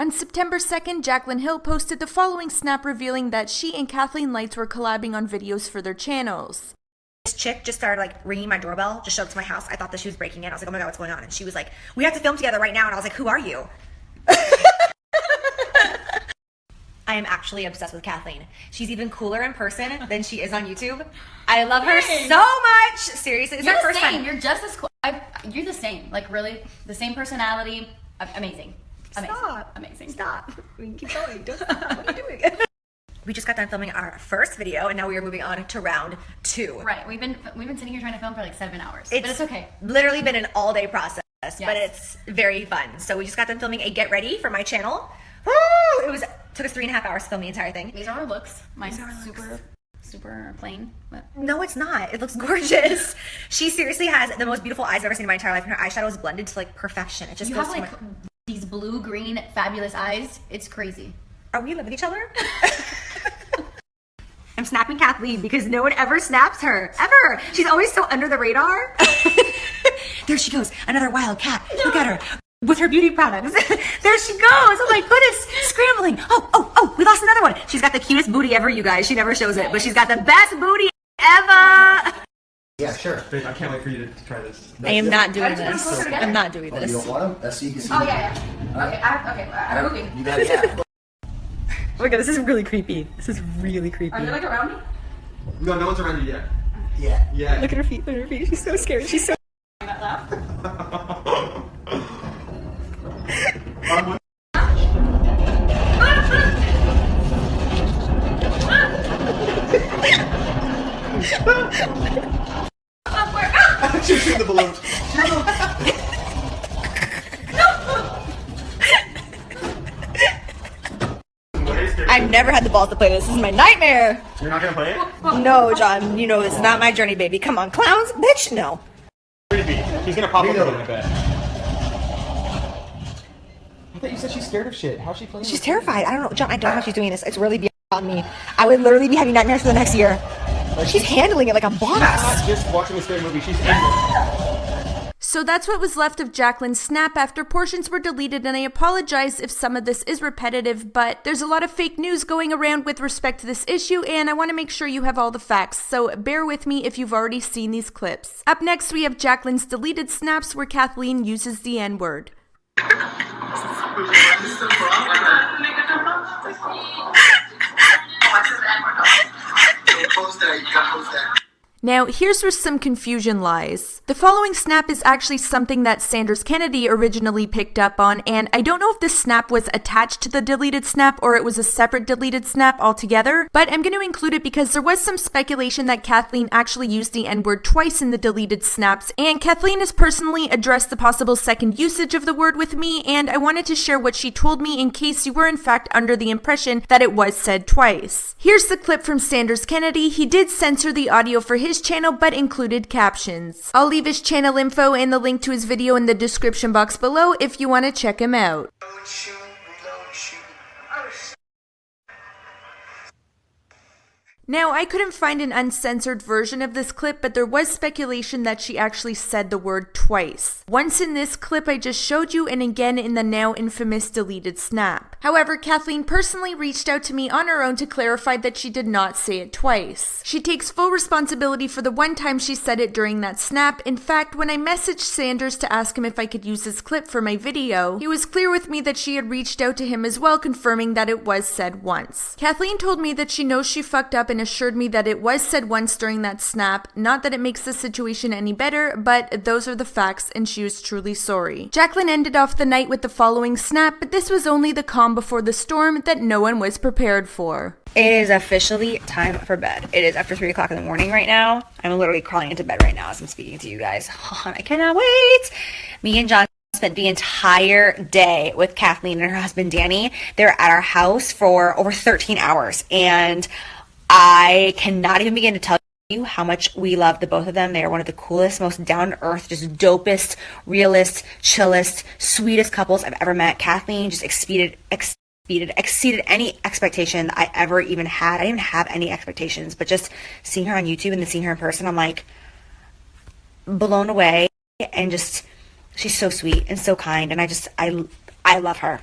On September 2nd, Jaclyn Hill posted the following snap revealing that she and Kathleen Lights were collabing on videos for their channels. This chick just started like ringing my doorbell, just showed up to my house. I thought that she was breaking in. I was like, oh my God, what's going on? And she was like, we have to film together right now. And I was like, who are you? I am actually obsessed with Kathleen. She's even cooler in person than she is on YouTube. I love her so much. Seriously, it's You're her the first same. time. You're just as cool. You're the same. Like really, the same personality. Amazing. Amazing. Stop. Amazing. Stop. We can keep going. Don't stop. What are you doing? We just got done filming our first video, and now we are moving on to round 2. Right. We've been sitting here trying to film for like 7 hours. But it's okay. Literally been an all-day process, but it's very fun. So we just got done filming a get ready for my channel. Woo! Took us 3.5 hours to film the entire thing. These are our looks. Mine's super plain. But. No, it's not. It looks gorgeous. She seriously has the most beautiful eyes I've ever seen in my entire life, and her eyeshadow is blended to like perfection. It just goes have like these blue-green fabulous eyes. It's crazy. Are we in love with each other? I'm snapping Kathleen because no one ever snaps her. Ever. She's always so under the radar. There she goes. Another wild cat. No. Look at her. With her beauty products. There she goes. Oh my goodness. Scrambling. Oh, we lost another one. She's got the cutest booty ever, you guys. She never shows it, but she's got the best booty ever. Yeah, sure. Babe, I can't wait for you to try this. I am not doing this. I'm not doing this. You don't want them? That's so you can see. Oh, yeah. Okay, I'm moving. You got it, yeah. Oh my God, this is really creepy. This is really creepy. Are you like around me? No one's around you yet. Yeah. Yeah. Look at her feet. Look at her feet. She's so scared. She's so. That laugh. She's shooting the balloons. I've never had the balls to play this. This is my nightmare. You're not gonna play it? No, John. You know this is not my journey, baby. Come on, clowns, bitch. No. Creepy. He's gonna pop up Really? in a bit. I thought you said she's scared of shit. How's she playing? She's terrified. I don't know, John. I don't know how she's doing this. It's really beyond me. I would literally be having nightmares for the next year. She's handling it like a boss. Not just watching a scary movie. She's in it. So that's what was left of Jaclyn's snap after portions were deleted, and I apologize if some of this is repetitive, but there's a lot of fake news going around with respect to this issue, and I want to make sure you have all the facts, so bear with me if you've already seen these clips. Up next, we have Jaclyn's deleted snaps where Kathleen uses the N-word. Now, here's where some confusion lies. The following snap is actually something that Sanders Kennedy originally picked up on, and I don't know if this snap was attached to the deleted snap or it was a separate deleted snap altogether, but I'm going to include it because there was some speculation that Kathleen actually used the N-word twice in the deleted snaps, and Kathleen has personally addressed the possible second usage of the word with me, and I wanted to share what she told me in case you were in fact under the impression that it was said twice. Here's the clip from Sanders Kennedy. He did censor the audio for his channel but included captions. I'll leave his channel info and the link to his video in the description box below if you want to check him out. Now, I couldn't find an uncensored version of this clip, but there was speculation that she actually said the word twice. Once in this clip I just showed you, and again in the now infamous deleted snap. However, Kathleen personally reached out to me on her own to clarify that she did not say it twice. She takes full responsibility for the one time she said it during that snap. In fact, when I messaged Sanders to ask him if I could use this clip for my video, he was clear with me that she had reached out to him as well, confirming that it was said once. Kathleen told me that she knows she fucked up and assured me that it was said once during that snap. Not that it makes the situation any better, but those are the facts, and she was truly sorry. Jaclyn ended off the night with the following snap, but this was only the calm before the storm that no one was prepared for. It is officially time for bed. It is after 3 o'clock in the morning right now. I'm literally crawling into bed right now as I'm speaking to you guys. I cannot wait. Me and John spent the entire day with Kathleen and her husband Danny. They're at our house for over 13 hours, and I cannot even begin to tell you how much we love the both of them. They are one of the coolest, most down-to-earth, just dopest, realest, chillest, sweetest couples I've ever met. Kathleen just exceeded any expectation I ever even had. I didn't even have any expectations, but just seeing her on YouTube and then seeing her in person, I'm like blown away, and just she's so sweet and so kind, and I love her.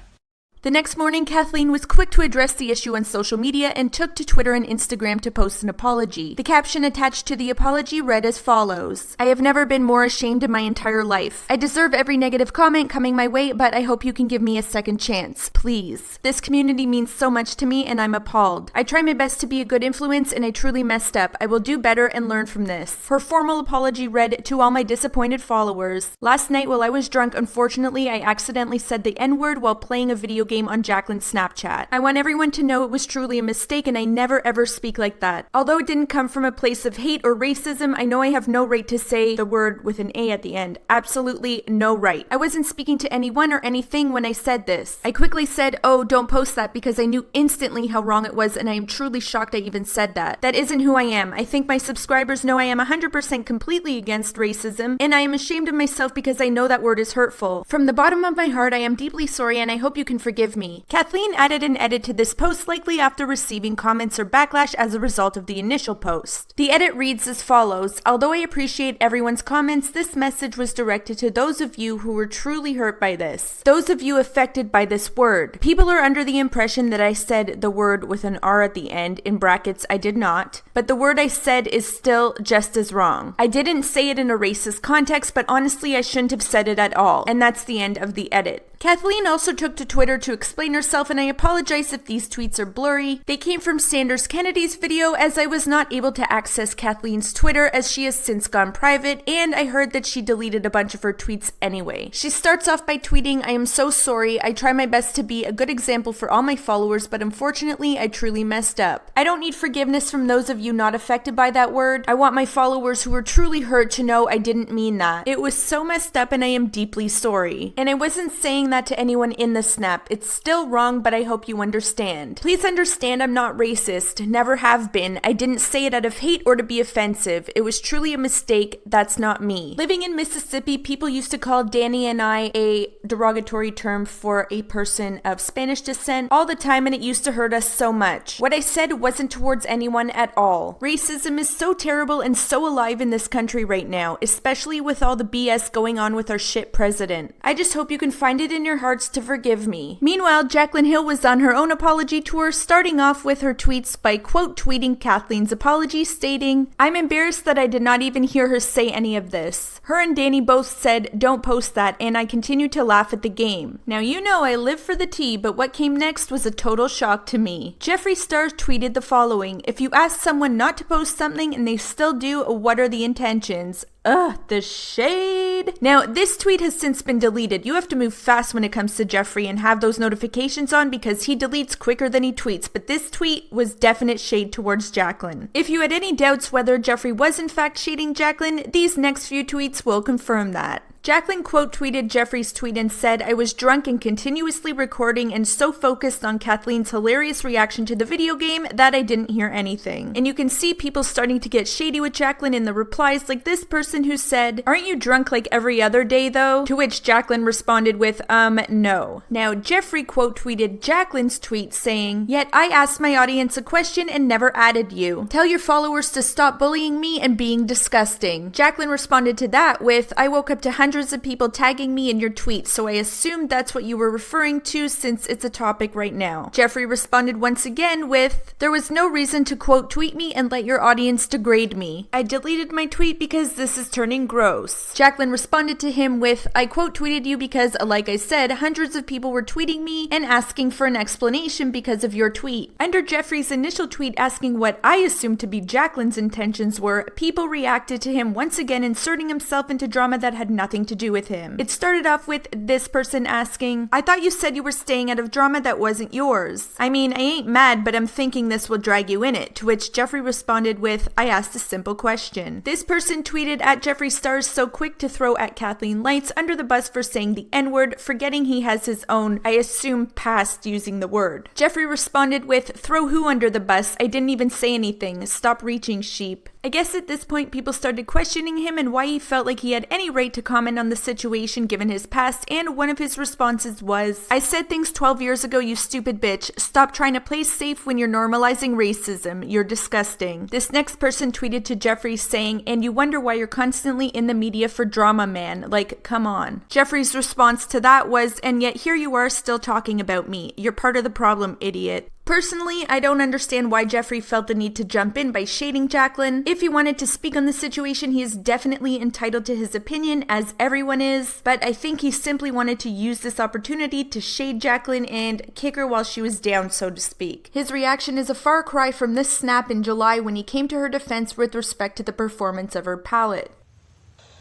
The next morning, Kathleen was quick to address the issue on social media and took to Twitter and Instagram to post an apology. The caption attached to the apology read as follows: "I have never been more ashamed in my entire life. I deserve every negative comment coming my way, but I hope you can give me a second chance. Please. This community means so much to me and I'm appalled. I try my best to be a good influence and I truly messed up. I will do better and learn from this." Her formal apology read, "To all my disappointed followers. Last night while I was drunk, unfortunately, I accidentally said the N-word while playing a video game on Jacqueline's Snapchat. I want everyone to know it was truly a mistake and I never ever speak like that. Although it didn't come from a place of hate or racism, I know I have no right to say the word with an A at the end. Absolutely no right. I wasn't speaking to anyone or anything when I said this. I quickly said, oh, don't post that because I knew instantly how wrong it was and I am truly shocked I even said that. That isn't who I am. I think my subscribers know I am 100% completely against racism and I am ashamed of myself because I know that word is hurtful. From the bottom of my heart, I am deeply sorry and I hope you can forgive me." Kathleen added an edit to this post likely after receiving comments or backlash as a result of the initial post. The edit reads as follows: "Although I appreciate everyone's comments, this message was directed to those of you who were truly hurt by this. Those of you affected by this word. People are under the impression that I said the word with an R at the end, in brackets I did not, but the word I said is still just as wrong. I didn't say it in a racist context, but honestly I shouldn't have said it at all." And that's the end of the edit. Kathleen also took to Twitter to explain herself, and I apologize if these tweets are blurry. They came from Sanders Kennedy's video, as I was not able to access Kathleen's Twitter as she has since gone private, and I heard that she deleted a bunch of her tweets anyway. She starts off by tweeting, "I am so sorry. I try my best to be a good example for all my followers, but unfortunately I truly messed up. I don't need forgiveness from those of you not affected by that word. I want my followers who were truly hurt to know I didn't mean that. It was so messed up and I am deeply sorry. And I wasn't saying that to anyone in the snap. It's still wrong, but I hope you understand. Please understand I'm not racist, never have been. I didn't say it out of hate or to be offensive. It was truly a mistake. That's not me. Living in Mississippi, people used to call Danny and I a derogatory term for a person of Spanish descent all the time, and it used to hurt us so much. What I said wasn't towards anyone at all. Racism is so terrible and so alive in this country right now, especially with all the BS going on with our shit president. I just hope you can find it in your hearts to forgive me." Meanwhile, Jaclyn Hill was on her own apology tour, starting off with her tweets by quote tweeting Kathleen's apology, stating, "I'm embarrassed that I did not even hear her say any of this. Her and Danny both said, don't post that, and I continue to laugh at the game. Now you know I live for the tea, but what came next was a total shock to me." Jeffree Star tweeted the following: "If you ask someone not to post something and they still do, what are the intentions? Ugh, the shade." Now, this tweet has since been deleted. You have to move fast when it comes to Jeffree and have those notifications on because he deletes quicker than he tweets, but this tweet was definite shade towards Jaclyn. If you had any doubts whether Jeffree was in fact shading Jaclyn, these next few tweets will confirm that. Jaclyn quote tweeted Jeffree's tweet and said, "I was drunk and continuously recording and so focused on Kathleen's hilarious reaction to the video game that I didn't hear anything." And you can see people starting to get shady with Jaclyn in the replies, like this person who said, "Aren't you drunk like every other day though?" To which Jaclyn responded with, no. Now Jeffree quote tweeted Jaclyn's tweet saying, "Yet I asked my audience a question and never added you. Tell your followers to stop bullying me and being disgusting." Jaclyn responded to that with, "I woke up to hundreds of people tagging me in your tweets, so I assumed that's what you were referring to since it's a topic right now." Jeffree responded once again with, "There was no reason to quote tweet me and let your audience degrade me. I deleted my tweet because this is turning gross." Jaclyn responded to him with, "I quote tweeted you because, like I said, hundreds of people were tweeting me and asking for an explanation because of your tweet." Under Jeffree's initial tweet asking what I assumed to be Jaclyn's intentions were, people reacted to him once again inserting himself into drama that had nothing to do with him. It started off with this person asking, "I thought you said you were staying out of drama that wasn't yours. I mean, I ain't mad, but I'm thinking this will drag you in it." To which Jeffree responded with, "I asked a simple question." This person tweeted at Jeffree Star so quick to throw at Kathleen Lights under the bus for saying the N-word, forgetting he has his own, I assume, past using the word. Jeffree responded with, "Throw who under the bus? I didn't even say anything. Stop reaching, sheep." I guess at this point people started questioning him and why he felt like he had any right to comment on the situation given his past, and one of his responses was, "I said things 12 years ago, you stupid bitch. Stop trying to play safe when you're normalizing racism. You're disgusting." This next person tweeted to Jeffree saying, "And you wonder why you're constantly in the media for drama, man. Like, come on." Jeffree's response to that was, "And yet here you are still talking about me. You're part of the problem, idiot." Personally, I don't understand why Jeffree felt the need to jump in by shading Jacqueline. If he wanted to speak on the situation, he is definitely entitled to his opinion, as everyone is, but I think he simply wanted to use this opportunity to shade Jacqueline and kick her while she was down, so to speak. His reaction is a far cry from this snap in July when he came to her defense with respect to the performance of her palette.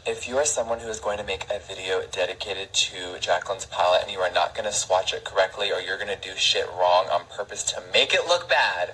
If you are someone who is going to make a video dedicated to Jacqueline's palette and you are not going to swatch it correctly, or you're going to do shit wrong on purpose to make it look bad,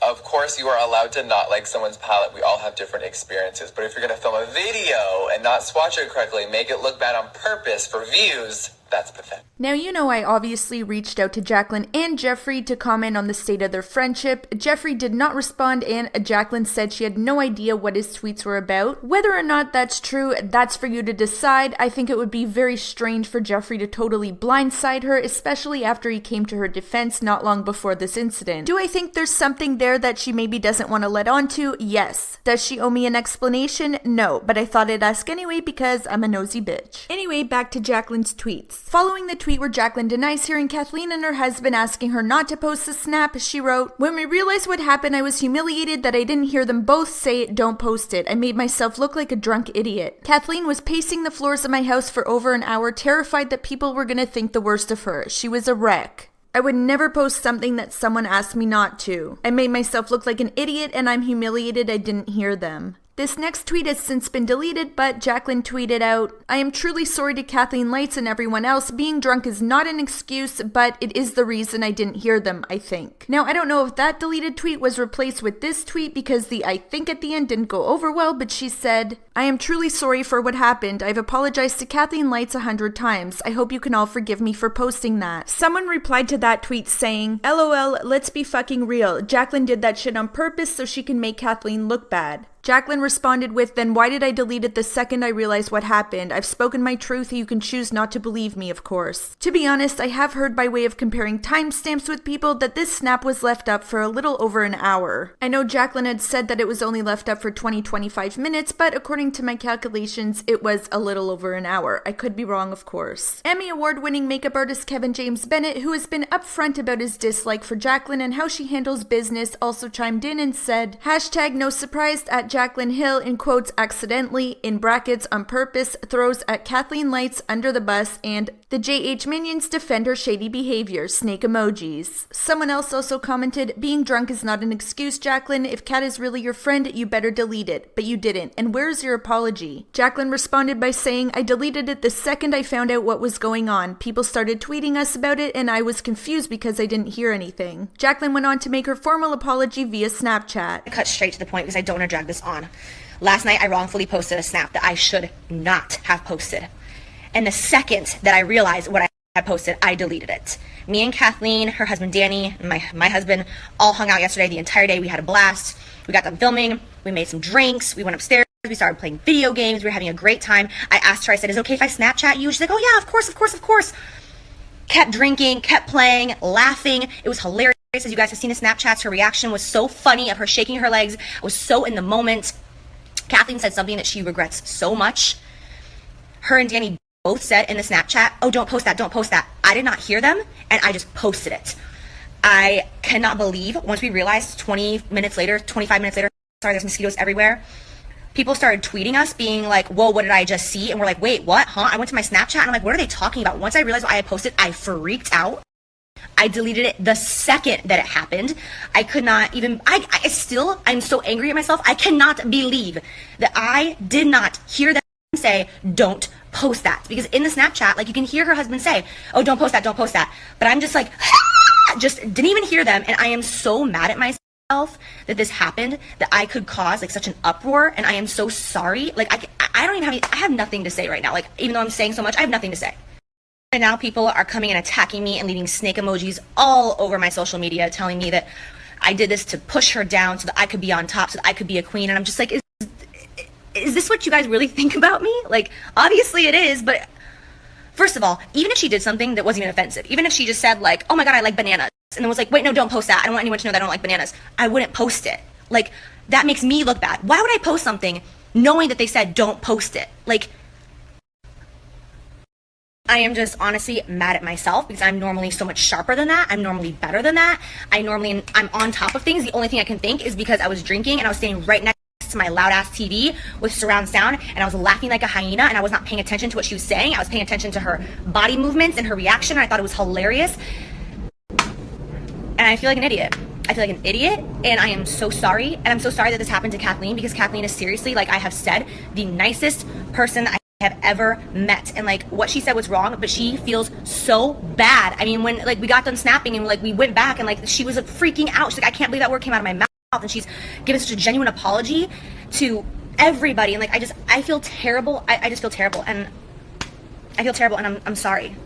of course you are allowed to not like someone's palette. We all have different experiences. But if you're going to film a video and not swatch it correctly, make it look bad on purpose for views, that's pathetic. Now, you know, I obviously reached out to Jacqueline and Jeffree to comment on the state of their friendship. Jeffree did not respond, and Jacqueline said she had no idea what his tweets were about. Whether or not that's true, that's for you to decide. I think it would be very strange for Jeffree to totally blindside her, especially after he came to her defense not long before this incident. Do I think there's something there that she maybe doesn't want to let on to? Yes. Does she owe me an explanation? No, but I thought I'd ask anyway because I'm a nosy bitch. Anyway, back to Jacqueline's tweets. Following the tweet where Jacqueline denies hearing Kathleen and her husband asking her not to post the snap, she wrote, "When we realized what happened, I was humiliated that I didn't hear them both say, 'Don't post it.' I made myself look like a drunk idiot. Kathleen was pacing the floors of my house for over an hour, terrified that people were gonna think the worst of her. She was a wreck. I would never post something that someone asked me not to. I made myself look like an idiot and I'm humiliated I didn't hear them." This next tweet has since been deleted, but Jacqueline tweeted out, "I am truly sorry to Kathleen Lights and everyone else. Being drunk is not an excuse, but it is the reason I didn't hear them, I think." Now, I don't know if that deleted tweet was replaced with this tweet because the "I think" at the end didn't go over well, but she said, "I am truly sorry for what happened. I've apologized to Kathleen Lights 100 times. I hope you can all forgive me for posting that." Someone replied to that tweet saying, "LOL, let's be fucking real. Jacqueline did that shit on purpose so she can make Kathleen look bad." Jacqueline responded with, "Then why did I delete it the second I realized what happened? I've spoken my truth. You can choose not to believe me, of course." To be honest, I have heard by way of comparing timestamps with people that this snap was left up for a little over an hour. I know Jacqueline had said that it was only left up for 20-25 minutes, but according to my calculations, it was a little over an hour. I could be wrong, of course. Emmy Award-winning makeup artist Kevin James Bennett, who has been upfront about his dislike for Jacqueline and how she handles business, also chimed in and said, "No surprise at Jacqueline Hill, in quotes, accidentally, in brackets, on purpose, throws at Kathleen Lights under the bus, and the JH minions defend her shady behavior, snake emojis." Someone else also commented, "Being drunk is not an excuse, Jacqueline. If Kat is really your friend, you better delete it." But you didn't, and where's your apology? Jacqueline responded by saying, "I deleted it the second I found out what was going on. People started tweeting us about it, and I was confused because I didn't hear anything." Jacqueline went on to make her formal apology via Snapchat. I cut straight to the point because I don't want to drag this on. Last night, I wrongfully posted a snap that I should not have posted. And the second that I realized what I had posted, I deleted it. Me and Kathleen, her husband Danny, and my husband all hung out yesterday the entire day. We had a blast. We got done filming. We made some drinks. We went upstairs. We started playing video games. We were having a great time. I asked her, I said, "Is it okay if I Snapchat you?" She's like, "Oh yeah, of course, of course, of course." Kept drinking, kept playing, laughing. It was hilarious. As you guys have seen the Snapchats, her reaction was so funny of her shaking her legs. I was so in the moment. Kathleen said something that she regrets so much. Her and Danny both said in the Snapchat, "Oh, don't post that, don't post that." I did not hear them, and I just posted it. I cannot believe, once we realized 25 minutes later, sorry, there's mosquitoes everywhere, people started tweeting us being like, "Whoa, what did I just see?" And we're like, "Wait, what? Huh?" I went to my Snapchat, and I'm like, "What are they talking about?" Once I realized what I had posted, I freaked out. I deleted it the second that it happened. I could not even, I'm so angry at myself. I cannot believe that I did not hear them say, "Don't post that." Because in the Snapchat, like, you can hear her husband say, "Oh, don't post that, don't post that." But I'm just like, just didn't even hear them. And I am so mad at myself that this happened, that I could cause like such an uproar. And I am so sorry. Like, I don't even have, I have nothing to say right now. Like, even though I'm saying so much, I have nothing to say. And now people are coming and attacking me and leaving snake emojis all over my social media, telling me that I did this to push her down so that I could be on top, so that I could be a queen. And I'm just like, is this what you guys really think about me? Like, obviously it is, but first of all, even if she did something that wasn't even offensive, even if she just said like, oh my God, I like bananas, and then was like, wait, no, don't post that. I don't want anyone to know that I don't like bananas. I wouldn't post it. Like, that makes me look bad. Why would I post something knowing that they said don't post it? Like, I am just honestly mad at myself because I'm normally so much sharper than that. I'm normally better than that. I'm on top of things. The only thing I can think is because I was drinking and I was standing right next to my loud ass TV with surround sound and I was laughing like a hyena and I was not paying attention to what she was saying. I was paying attention to her body movements and her reaction. And I thought it was hilarious. And I feel like an idiot. I feel like an idiot, and I am so sorry. And I'm so sorry that this happened to Kathleen, because Kathleen is seriously, like I have said, the nicest person I have ever met. And like what she said was wrong, but she feels so bad. I mean, when like we got done snapping and like we went back and like she was like, freaking out. She's like, I can't believe that word came out of my mouth. And she's given such a genuine apology to everybody. And like I feel terrible. I just feel terrible. And I feel terrible, and I'm sorry.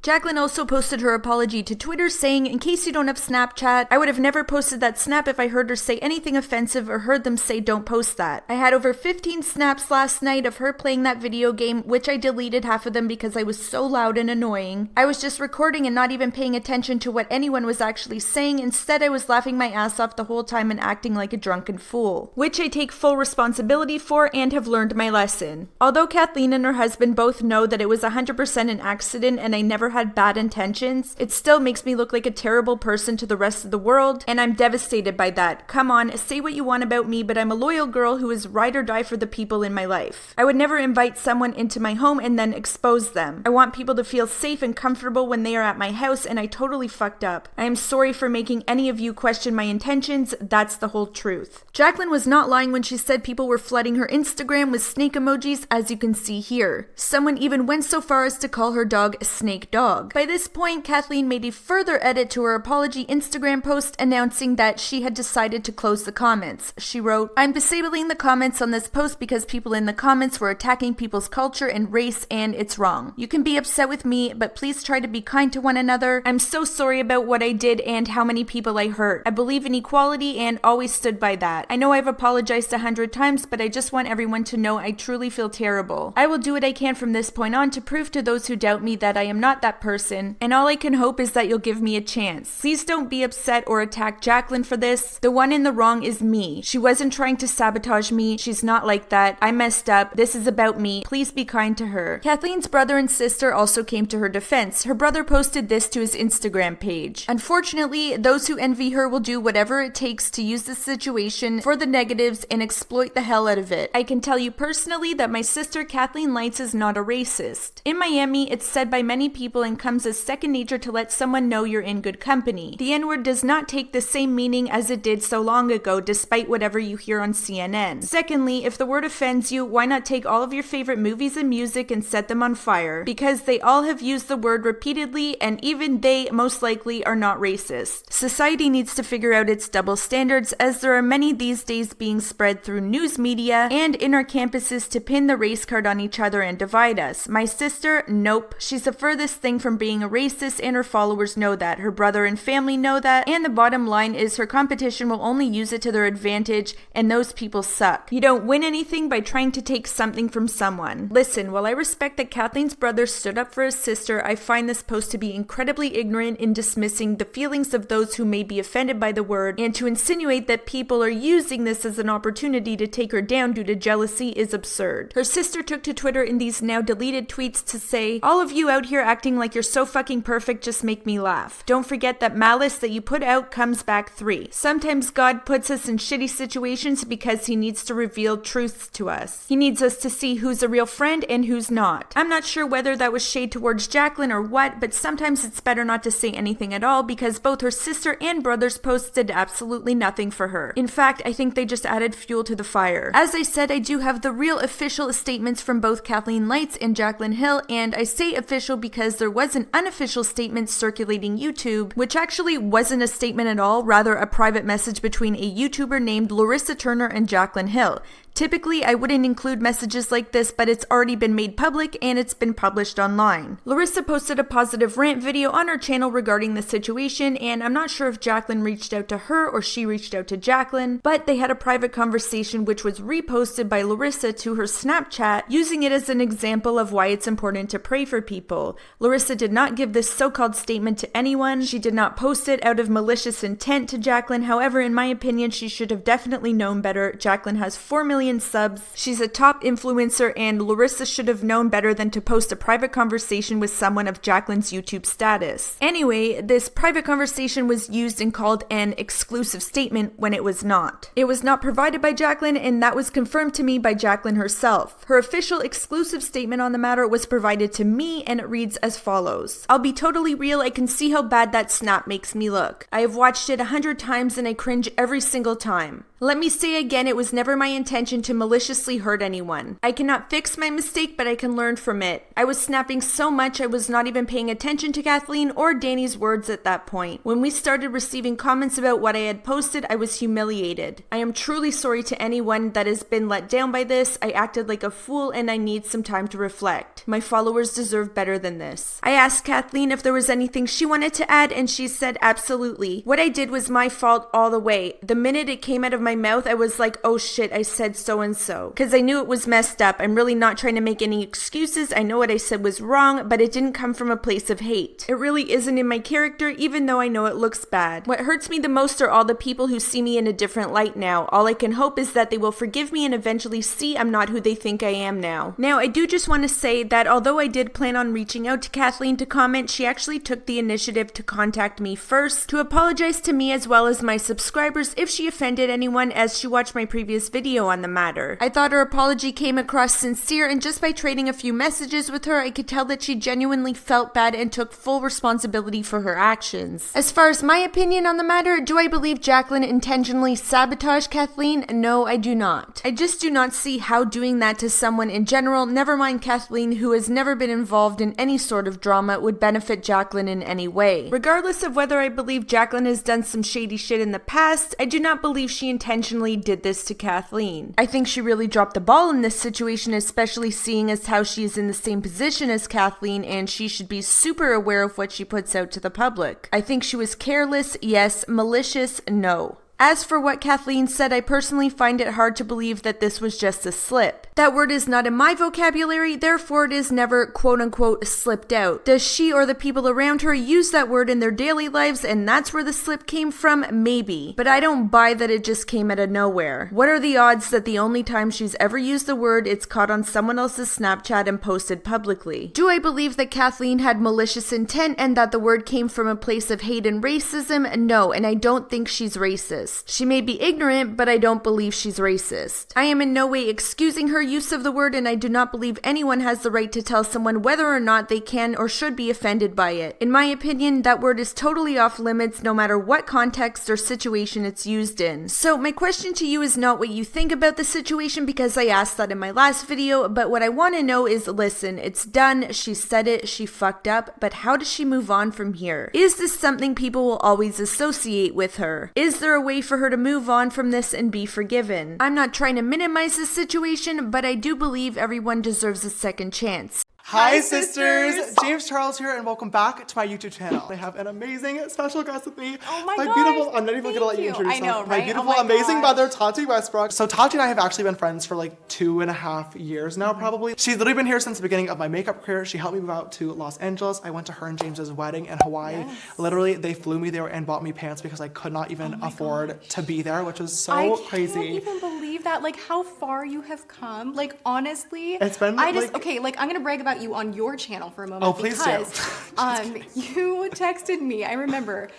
Jacqueline also posted her apology to Twitter saying, in case you don't have Snapchat, I would have never posted that snap if I heard her say anything offensive or heard them say don't post that. I had over 15 snaps last night of her playing that video game, which I deleted half of them because I was so loud and annoying. I was just recording and not even paying attention to what anyone was actually saying. Instead, I was laughing my ass off the whole time and acting like a drunken fool, which I take full responsibility for and have learned my lesson. Although Kathleen and her husband both know that it was 100% an accident and I never had bad intentions, it still makes me look like a terrible person to the rest of the world, and I'm devastated by that. Come on, say what you want about me, but I'm a loyal girl who is ride or die for the people in my life. I would never invite someone into my home and then expose them. I want people to feel safe and comfortable when they are at my house, and I totally fucked up. I am sorry for making any of you question my intentions. That's the whole truth. Jacqueline was not lying when she said people were flooding her Instagram with snake emojis, as you can see here. Someone even went so far as to call her dog Snake Dog. By this point, Kathleen made a further edit to her apology Instagram post announcing that she had decided to close the comments. She wrote, I'm disabling the comments on this post because people in the comments were attacking people's culture and race, and it's wrong. You can be upset with me, but please try to be kind to one another. I'm so sorry about what I did and how many people I hurt. I believe in equality and always stood by that. I know I've apologized 100 times, but I just want everyone to know I truly feel terrible. I will do what I can from this point on to prove to those who doubt me that I am not that person, and all I can hope is that you'll give me a chance. Please don't be upset or attack Jacqueline for this. The one in the wrong is me. She wasn't trying to sabotage me. She's not like that. I messed up. This is about me. Please be kind to her. Kathleen's brother and sister also came to her defense. Her brother posted this to his Instagram page. Unfortunately, those who envy her will do whatever it takes to use the situation for the negatives and exploit the hell out of it. I can tell you personally that my sister Kathleen Lights is not a racist. In Miami, it's said by many people and comes as second nature to let someone know you're in good company. The N-word does not take the same meaning as it did so long ago, despite whatever you hear on CNN. Secondly, if the word offends you, why not take all of your favorite movies and music and set them on fire? Because they all have used the word repeatedly, and even they most likely are not racist. Society needs to figure out its double standards, as there are many these days being spread through news media and in our campuses to pin the race card on each other and divide us. My sister, nope. She's the furthest thing from being a racist, and her followers know that. Her brother and family know that, and the bottom line is her competition will only use it to their advantage, and those people suck. You don't win anything by trying to take something from someone. Listen, while I respect that Kathleen's brother stood up for his sister, I find this post to be incredibly ignorant in dismissing the feelings of those who may be offended by the word, and to insinuate that people are using this as an opportunity to take her down due to jealousy is absurd. Her sister took to Twitter in these now deleted tweets to say, all of you out here acting like you're so fucking perfect just make me laugh. Don't forget that malice that you put out comes back 3. Sometimes God puts us in shitty situations because he needs to reveal truths to us. He needs us to see who's a real friend and who's not. I'm not sure whether that was shade towards Jacqueline or what, but sometimes it's better not to say anything at all because both her sister and brother's posts did absolutely nothing for her. In fact, I think they just added fuel to the fire. As I said, I do have the real official statements from both Kathleen Lights and Jacqueline Hill, and I say official because there was an unofficial statement circulating YouTube, which actually wasn't a statement at all, rather a private message between a YouTuber named Larissa Turner and Jacqueline Hill. Typically, I wouldn't include messages like this, but it's already been made public and it's been published online. Larissa posted a positive rant video on her channel regarding the situation, and I'm not sure if Jacqueline reached out to her or she reached out to Jacqueline, but they had a private conversation which was reposted by Larissa to her Snapchat, using it as an example of why it's important to pray for people. Larissa did not give this so-called statement to anyone. She did not post it out of malicious intent to Jacqueline. However, in my opinion, she should have definitely known better. Jacqueline has 4 million subs. She's a top influencer, and Larissa should have known better than to post a private conversation with someone of Jacqueline's YouTube status. Anyway, this private conversation was used and called an exclusive statement when it was not. It was not provided by Jacqueline, and that was confirmed to me by Jacqueline herself. Her official exclusive statement on the matter was provided to me, and it reads as follows. I'll be totally real, I can see how bad that snap makes me look. I have watched it 100 times and I cringe every single time. Let me say again, it was never my intention to maliciously hurt anyone. I cannot fix my mistake, but I can learn from it. I was snapping so much I was not even paying attention to Kathleen or Danny's words at that point. When we started receiving comments about what I had posted, I was humiliated. I am truly sorry to anyone that has been let down by this. I acted like a fool and I need some time to reflect. My followers deserve better than this. I asked Kathleen if there was anything she wanted to add, and she said absolutely. What I did was my fault all the way. The minute it came out of my mouth, I was like, oh shit, I said so and so. Because I knew it was messed up. I'm really not trying to make any excuses. I know what I said was wrong, but it didn't come from a place of hate. It really isn't in my character, even though I know it looks bad. What hurts me the most are all the people who see me in a different light now. All I can hope is that they will forgive me and eventually see I'm not who they think I am now. Now, I do just want to say that although I did plan on reaching out to Kathleen to comment, she actually took the initiative to contact me first to apologize to me as well as my subscribers if she offended anyone, as she watched my previous video on the matter. I thought her apology came across sincere, and just by trading a few messages with her, I could tell that she genuinely felt bad and took full responsibility for her actions. As far as my opinion on the matter, do I believe Jacqueline intentionally sabotaged Kathleen? No, I do not. I just do not see how doing that to someone in general, never mind Kathleen, who has never been involved in any sort of drama, would benefit Jacqueline in any way. Regardless of whether I believe Jacqueline has done some shady shit in the past, I do not believe she intentionally did this to Kathleen. I think she really dropped the ball in this situation, especially seeing as how she is in the same position as Kathleen, and she should be super aware of what she puts out to the public. I think she was careless, yes. Malicious, no. As for what Kathleen said, I personally find it hard to believe that this was just a slip. That word is not in my vocabulary, therefore it is never quote-unquote slipped out. Does she or the people around her use that word in their daily lives and that's where the slip came from? Maybe. But I don't buy that it just came out of nowhere. What are the odds that the only time she's ever used the word, it's caught on someone else's Snapchat and posted publicly? Do I believe that Kathleen had malicious intent and that the word came from a place of hate and racism? No, and I don't think she's racist. She may be ignorant, but I don't believe she's racist. I am in no way excusing her use of the word, and I do not believe anyone has the right to tell someone whether or not they can or should be offended by it. In my opinion, that word is totally off limits no matter what context or situation it's used in. So my question to you is not what you think about the situation, because I asked that in my last video, but what I want to know is, listen, it's done, she said it, she fucked up, but how does she move on from here? Is this something people will always associate with her? Is there a way for her to move on from this and be forgiven? I'm not trying to minimize the situation, but I do believe everyone deserves a second chance. Hi sisters! James Charles here, and welcome back to my YouTube channel. I have an amazing special guest with me. Oh my God! beautiful, I'm not even gonna let you introduce yourself. Right? My beautiful, amazing mother, Tati Westbrook. So Tati and I have actually been friends for like 2.5 years now, probably. She's literally been here since the beginning of my makeup career. She helped me move out to Los Angeles. I went to her and James's wedding in Hawaii. Yes. Literally, they flew me there and bought me pants because I could not even afford to be there, which was so crazy. I can't even believe that, like how far you have come. Like honestly, it's been okay, like I'm gonna brag about you on your channel for a moment. Oh, please because, do. You texted me. I remember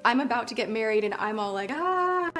I'm about to get married and I'm all like,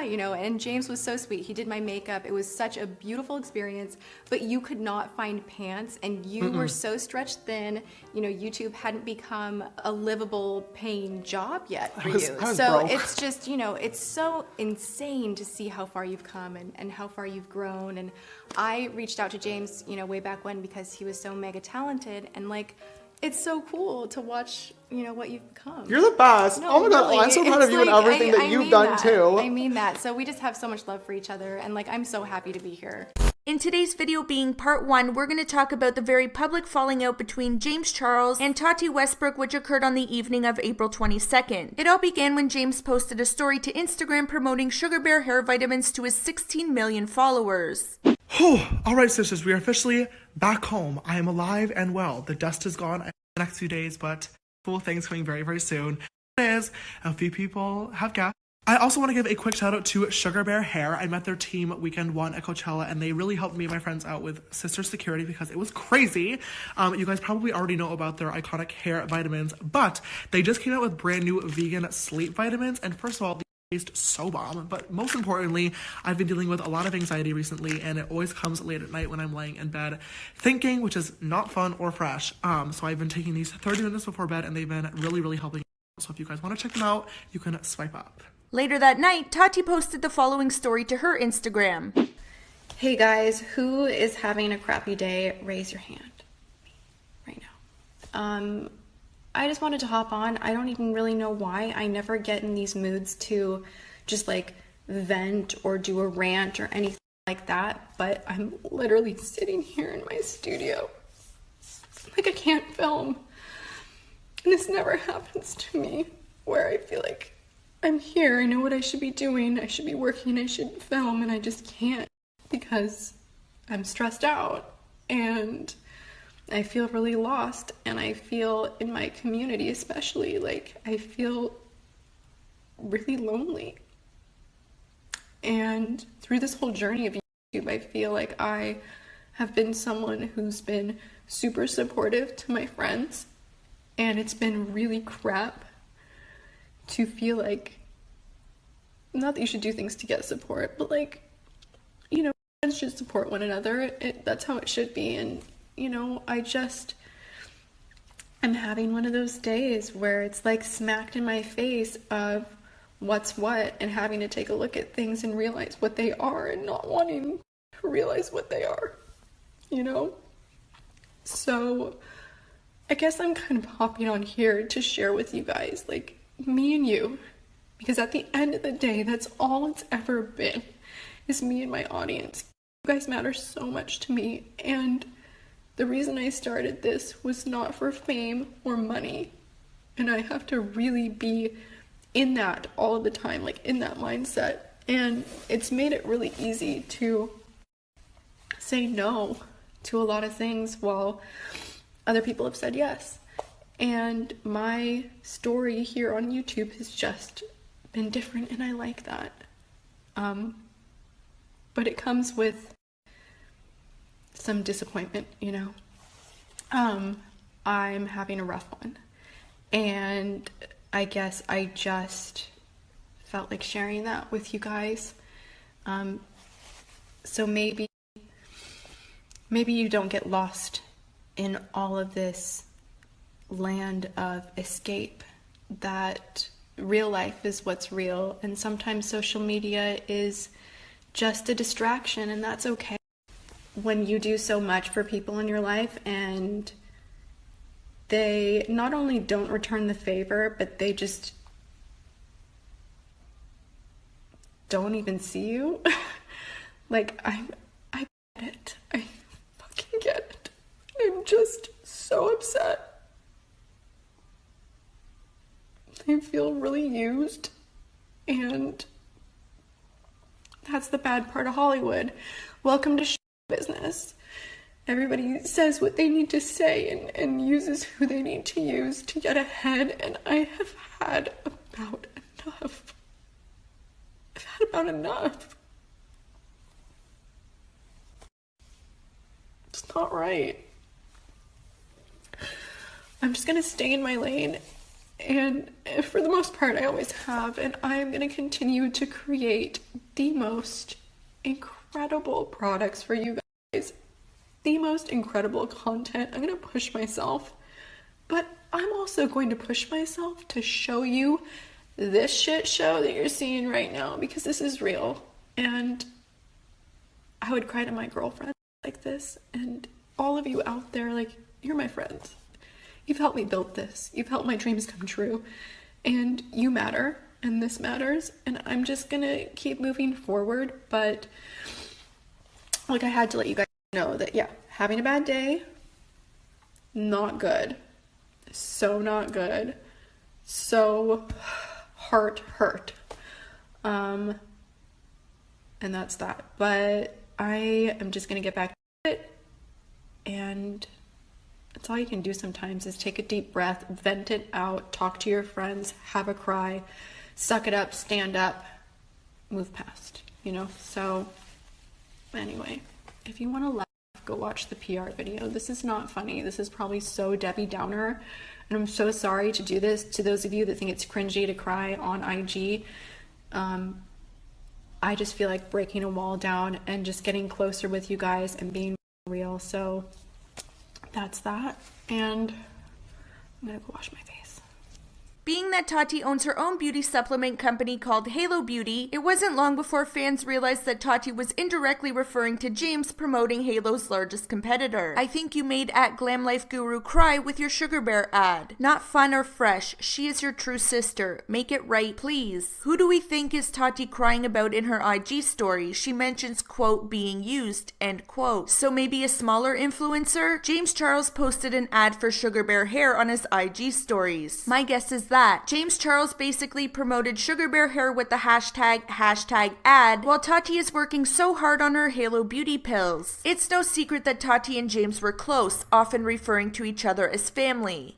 you know, and James was so sweet. He did my makeup. It was such a beautiful experience, but you could not find pants and you were so stretched thin. You know, YouTube hadn't become a livable paying job yet for you. So broke. It's just, you know, it's so insane to see how far you've come and how far you've grown. And I reached out to James, you know, way back when because he was so mega talented, and like, it's so cool to watch, you know, what you've become. You're the best. No, oh my God, really. I'm so proud of you and everything that you've done too. I mean that. So we just have so much love for each other, and like, I'm so happy to be here. In today's video being part 1, we're going to talk about the very public falling out between James Charles and Tati Westbrook, which occurred on the evening of April 22nd. It all began when James posted a story to Instagram promoting Sugar Bear hair vitamins to his 16 million followers. Alright sisters, we are officially back home. I am alive and well. The dust is gone in the next few days, but cool things coming very, very soon. Is a few people have guessed. I also want to give a quick shout out to Sugar Bear Hair. I met their team weekend 1 at Coachella, and they really helped me and my friends out with sister security because it was crazy. You guys probably already know about their iconic hair vitamins, but they just came out with brand new vegan sleep vitamins. And first of all, they taste so bomb. But most importantly, I've been dealing with a lot of anxiety recently, and it always comes late at night when I'm laying in bed thinking, which is not fun or fresh. So I've been taking these 30 minutes before bed, and they've been really, really helping. So if you guys want to check them out, you can swipe up. Later that night, Tati posted the following story to her Instagram. Hey guys, who is having a crappy day? Raise your hand. Me, right now. I just wanted to hop on. I don't even really know why. I never get in these moods to just like vent or do a rant or anything like that, but I'm literally sitting here in my studio like I can't film. And this never happens to me where I feel like I'm here, I know what I should be doing, I should be working, I should film, and I just can't because I'm stressed out and I feel really lost, and I feel in my community especially, like I feel really lonely. And through this whole journey of YouTube, I feel like I have been someone who's been super supportive to my friends, and it's been really crap to feel like, not that you should do things to get support, but like, you know, friends should support one another. That's how it should be. And, you know, I'm having one of those days where it's like smacked in my face of what's what, and having to take a look at things and realize what they are and not wanting to realize what they are, you know? So I guess I'm kind of hopping on here to share with you guys, like, me and you, because at the end of the day, that's all it's ever been, is me and my audience. You guys matter so much to me, and the reason I started this was not for fame or money, and I have to really be in that all of the time, like in that mindset, and it's made it really easy to say no to a lot of things while other people have said yes. And my story here on YouTube has just been different, and I like that. But it comes with some disappointment, you know. I'm having a rough one, and I guess I just felt like sharing that with you guys. So maybe you don't get lost in all of this land of escape, that real life is what's real, and sometimes social media is just a distraction, and that's okay. When you do so much for people in your life and they not only don't return the favor, but they just don't even see you, like I get it. I fucking get it. I'm just so upset. I feel really used, and that's the bad part of Hollywood. Welcome to business. Everybody says what they need to say and uses who they need to use to get ahead, and I have had about enough. I've had about enough. It's not right. I'm just gonna stay in my lane, and for the most part I always have, and I am gonna continue to create the most incredible products for you guys, the most incredible content. I'm gonna push myself, but I'm also going to push myself to show you this shit show that you're seeing right now, because this is real, and I would cry to my girlfriend like this, and all of you out there, like, you're my friends. You've helped me build this. You've helped my dreams come true, and you matter, and this matters, and I'm just gonna keep moving forward. But like, I had to let you guys know that, yeah, having a bad day, not good. So not good. So heart hurt. And that's that. But I am just going to get back to it. And that's all you can do sometimes is take a deep breath, vent it out, talk to your friends, have a cry, suck it up, stand up, move past, you know? So anyway, if you want to laugh, go watch the PR video. This is not funny. This is probably so Debbie Downer. And I'm so sorry to do this to those of you that think it's cringy to cry on IG. I just feel like breaking a wall down and just getting closer with you guys and being real. So that's that. And I'm gonna go wash my face. Being that Tati owns her own beauty supplement company called Halo Beauty, it wasn't long before fans realized that Tati was indirectly referring to James promoting Halo's largest competitor. I think you made @GlamLifeGuru cry with your Sugar Bear ad. Not fun or fresh. She is your true sister. Make it right, please. Who do we think is Tati crying about in her IG story? She mentions, quote, being used, end quote. So maybe a smaller influencer? James Charles posted an ad for Sugar Bear hair on his IG stories. My guess is that James Charles basically promoted Sugar Bear hair with the hashtag ad, while Tati is working so hard on her Halo Beauty pills. It's no secret that Tati and James were close, often referring to each other as family.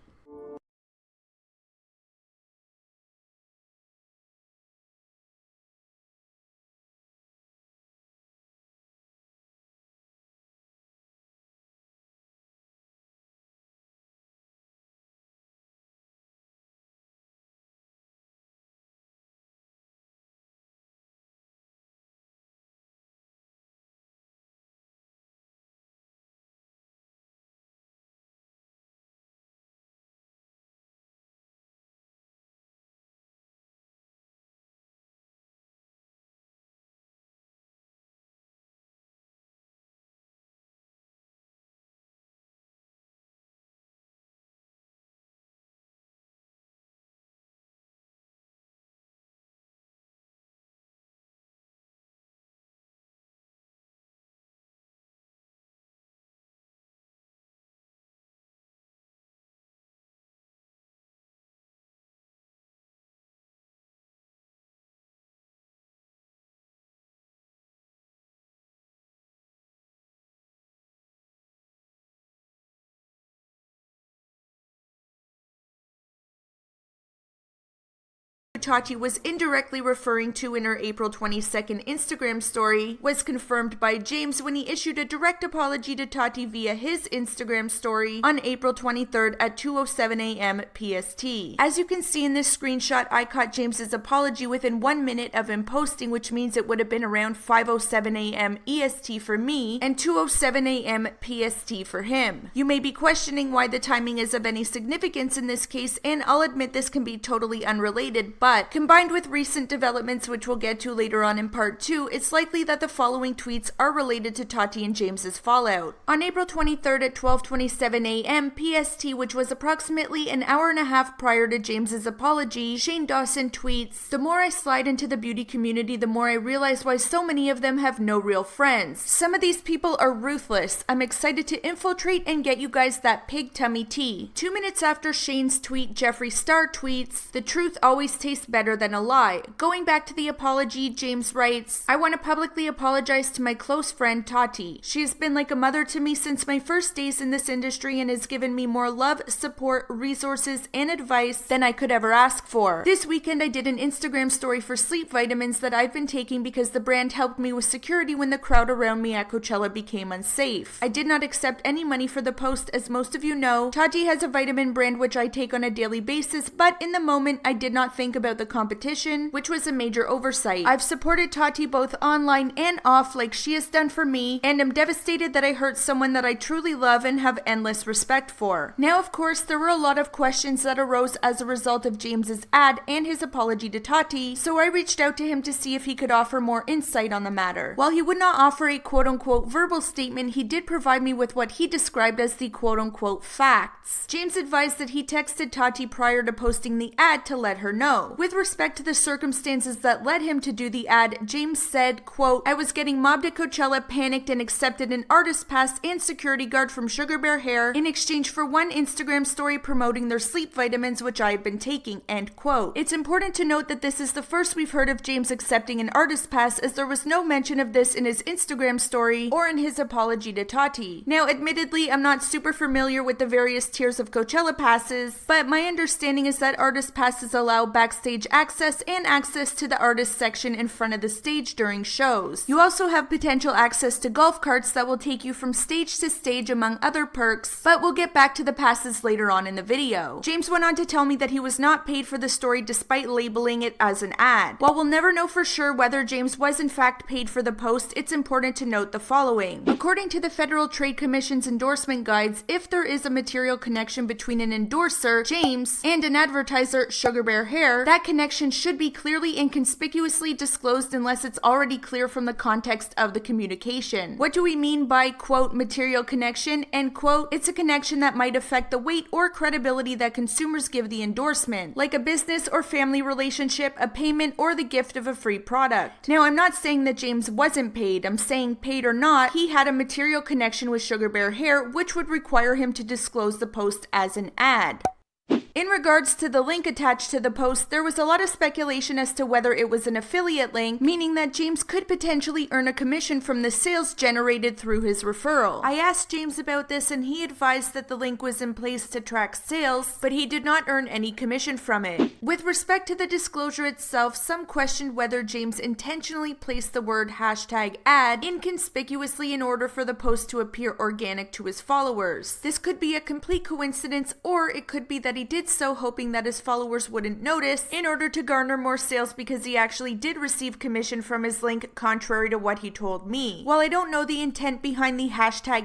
Tati was indirectly referring to in her April 22nd Instagram story was confirmed by James when he issued a direct apology to Tati via his Instagram story on April 23rd at 2:07 a.m. PST. As you can see in this screenshot, I caught James's apology within 1 minute of him posting, which means it would have been around 5:07 a.m. EST for me and 2:07 a.m. PST for him. You may be questioning why the timing is of any significance in this case, and I'll admit this can be totally unrelated, but combined with recent developments which we'll get to later on in part 2, it's likely that the following tweets are related to Tati and James's fallout. On April 23rd at 12:27 a.m. PST, which was approximately an hour and a half prior to James's apology, Shane Dawson tweets, "The more I slide into the beauty community, the more I realize why so many of them have no real friends. Some of these people are ruthless. I'm excited to infiltrate and get you guys that pig tummy tea." 2 minutes after Shane's tweet, Jeffree Star tweets, "The truth always tastes better than a lie." Going back to the apology, James writes, "I want to publicly apologize to my close friend Tati. She has been like a mother to me since my first days in this industry and has given me more love, support, resources, and advice than I could ever ask for. This weekend I did an Instagram story for sleep vitamins that I've been taking because the brand helped me with security when the crowd around me at Coachella became unsafe. I did not accept any money for the post. As most of you know, Tati has a vitamin brand which I take on a daily basis, but in the moment I did not think about the competition, which was a major oversight. I've supported Tati both online and off like she has done for me, and am devastated that I hurt someone that I truly love and have endless respect for." Now, of course, there were a lot of questions that arose as a result of James's ad and his apology to Tati, so I reached out to him to see if he could offer more insight on the matter. While he would not offer a quote-unquote verbal statement, he did provide me with what he described as the quote-unquote facts. James advised that he texted Tati prior to posting the ad to let her know. below. With respect to the circumstances that led him to do the ad, James said, quote, "I was getting mobbed at Coachella, panicked, and accepted an artist pass and security guard from Sugar Bear Hair in exchange for one Instagram story promoting their sleep vitamins, which I have been taking," end quote. It's important to note that this is the first we've heard of James accepting an artist pass, as there was no mention of this in his Instagram story or in his apology to Tati. Now, admittedly, I'm not super familiar with the various tiers of Coachella passes, but my understanding is that artist passes allow backstage access and access to the artist section in front of the stage during shows. You also have potential access to golf carts that will take you from stage to stage, among other perks, but we'll get back to the passes later on in the video. James went on to tell me that he was not paid for the story despite labeling it as an ad. While we'll never know for sure whether James was in fact paid for the post, it's important to note the following. According to the Federal Trade Commission's endorsement guides, if there is a material connection between an endorser, James, and an advertiser, Sugar Bear Hair, that connection should be clearly and conspicuously disclosed unless it's already clear from the context of the communication. What do we mean by, quote, material connection, end quote? It's a connection that might affect the weight or credibility that consumers give the endorsement, like a business or family relationship, a payment, or the gift of a free product. Now, I'm not saying that James wasn't paid. I'm saying, paid or not, he had a material connection with Sugar Bear Hair, which would require him to disclose the post as an ad. In regards to the link attached to the post, there was a lot of speculation as to whether it was an affiliate link, meaning that James could potentially earn a commission from the sales generated through his referral. I asked James about this and he advised that the link was in place to track sales, but he did not earn any commission from it. With respect to the disclosure itself, some questioned whether James intentionally placed the word #ad inconspicuously in order for the post to appear organic to his followers. This could be a complete coincidence, or it could be that he did so hoping that his followers wouldn't notice in order to garner more sales, because he actually did receive commission from his link, contrary to what he told me. While I don't know the intent behind the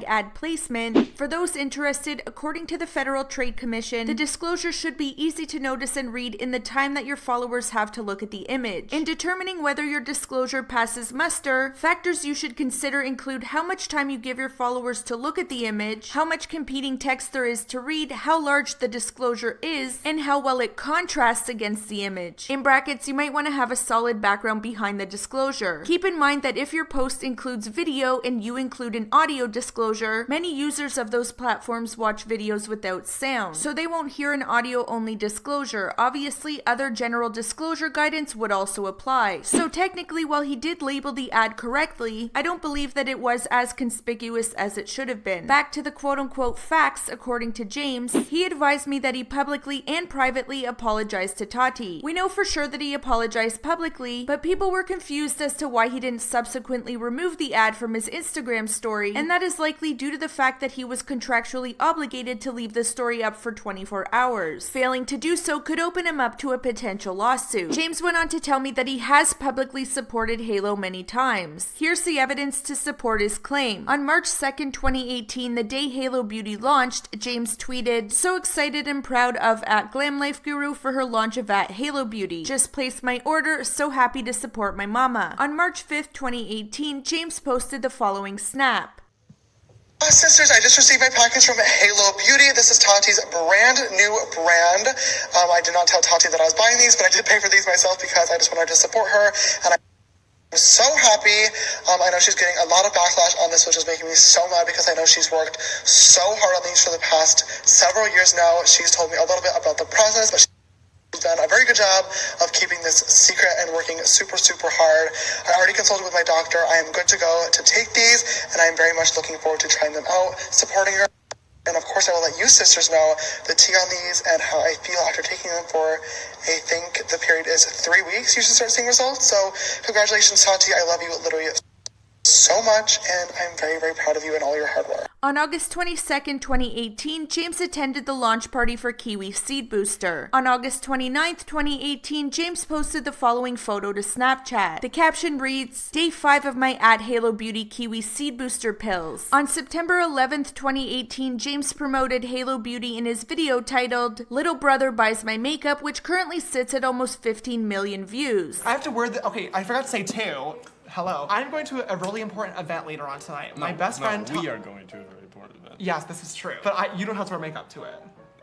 #ad placement, for those interested, according to the Federal Trade Commission, the disclosure should be easy to notice and read in the time that your followers have to look at the image. In determining whether your disclosure passes muster, factors you should consider include how much time you give your followers to look at the image, how much competing text there is to read, how large the disclosure is, and how well it contrasts against the image. In brackets, you might want to have a solid background behind the disclosure. Keep in mind that if your post includes video and you include an audio disclosure, many users of those platforms watch videos without sound, so they won't hear an audio-only disclosure. Obviously, other general disclosure guidance would also apply. So technically, while he did label the ad correctly, I don't believe that it was as conspicuous as it should have been. Back to the quote-unquote facts, according to James, he advised me that he publicly and privately apologized to Tati. We know for sure that he apologized publicly, but people were confused as to why he didn't subsequently remove the ad from his Instagram story, and that is likely due to the fact that he was contractually obligated to leave the story up for 24 hours. Failing to do so could open him up to a potential lawsuit. James went on to tell me that he has publicly supported Halo many times. Here's the evidence to support his claim. On March 2nd, 2018, the day Halo Beauty launched, James tweeted, "So excited and proud of @Glam Life Guru for her launch of @Halo Beauty. Just placed my order, so happy to support my mama." On March 5th, 2018, James posted the following snap. Sisters, I just received my package from Halo Beauty. This is Tati's brand new brand. I did not tell Tati that I was buying these, but I did pay for these myself because I just wanted to support her, and I'm so happy. I know she's getting a lot of backlash on this, which is making me so mad because I know she's worked so hard on these for the past several years now. She's told me a little bit about the process, but she's done a very good job of keeping this secret and working super, super hard. I already consulted with my doctor. I am good to go to take these, and I'm very much looking forward to trying them out, supporting her. And of course, I will let you sisters know the tea on these and how I feel after taking them for, I think the period is 3 weeks. You should start seeing results. So congratulations, Tati. I love you literally so much, and I'm very, very proud of you and all your hard work. On August 22nd, 2018, James attended the launch party for Kiwi Seed Booster. On August 29th, 2018, James posted the following photo to Snapchat. The caption reads, "Day 5 of my @Halo Beauty Kiwi Seed Booster pills." On September 11th, 2018, James promoted Halo Beauty in his video titled "Little Brother Buys My Makeup," which currently sits at almost 15 million views. I have to word the, okay, I forgot to say too. Hello. I'm going to a really important event later on tonight. My best friend. We are going to a very important event. Yes, this is true. But you don't have to wear makeup to it.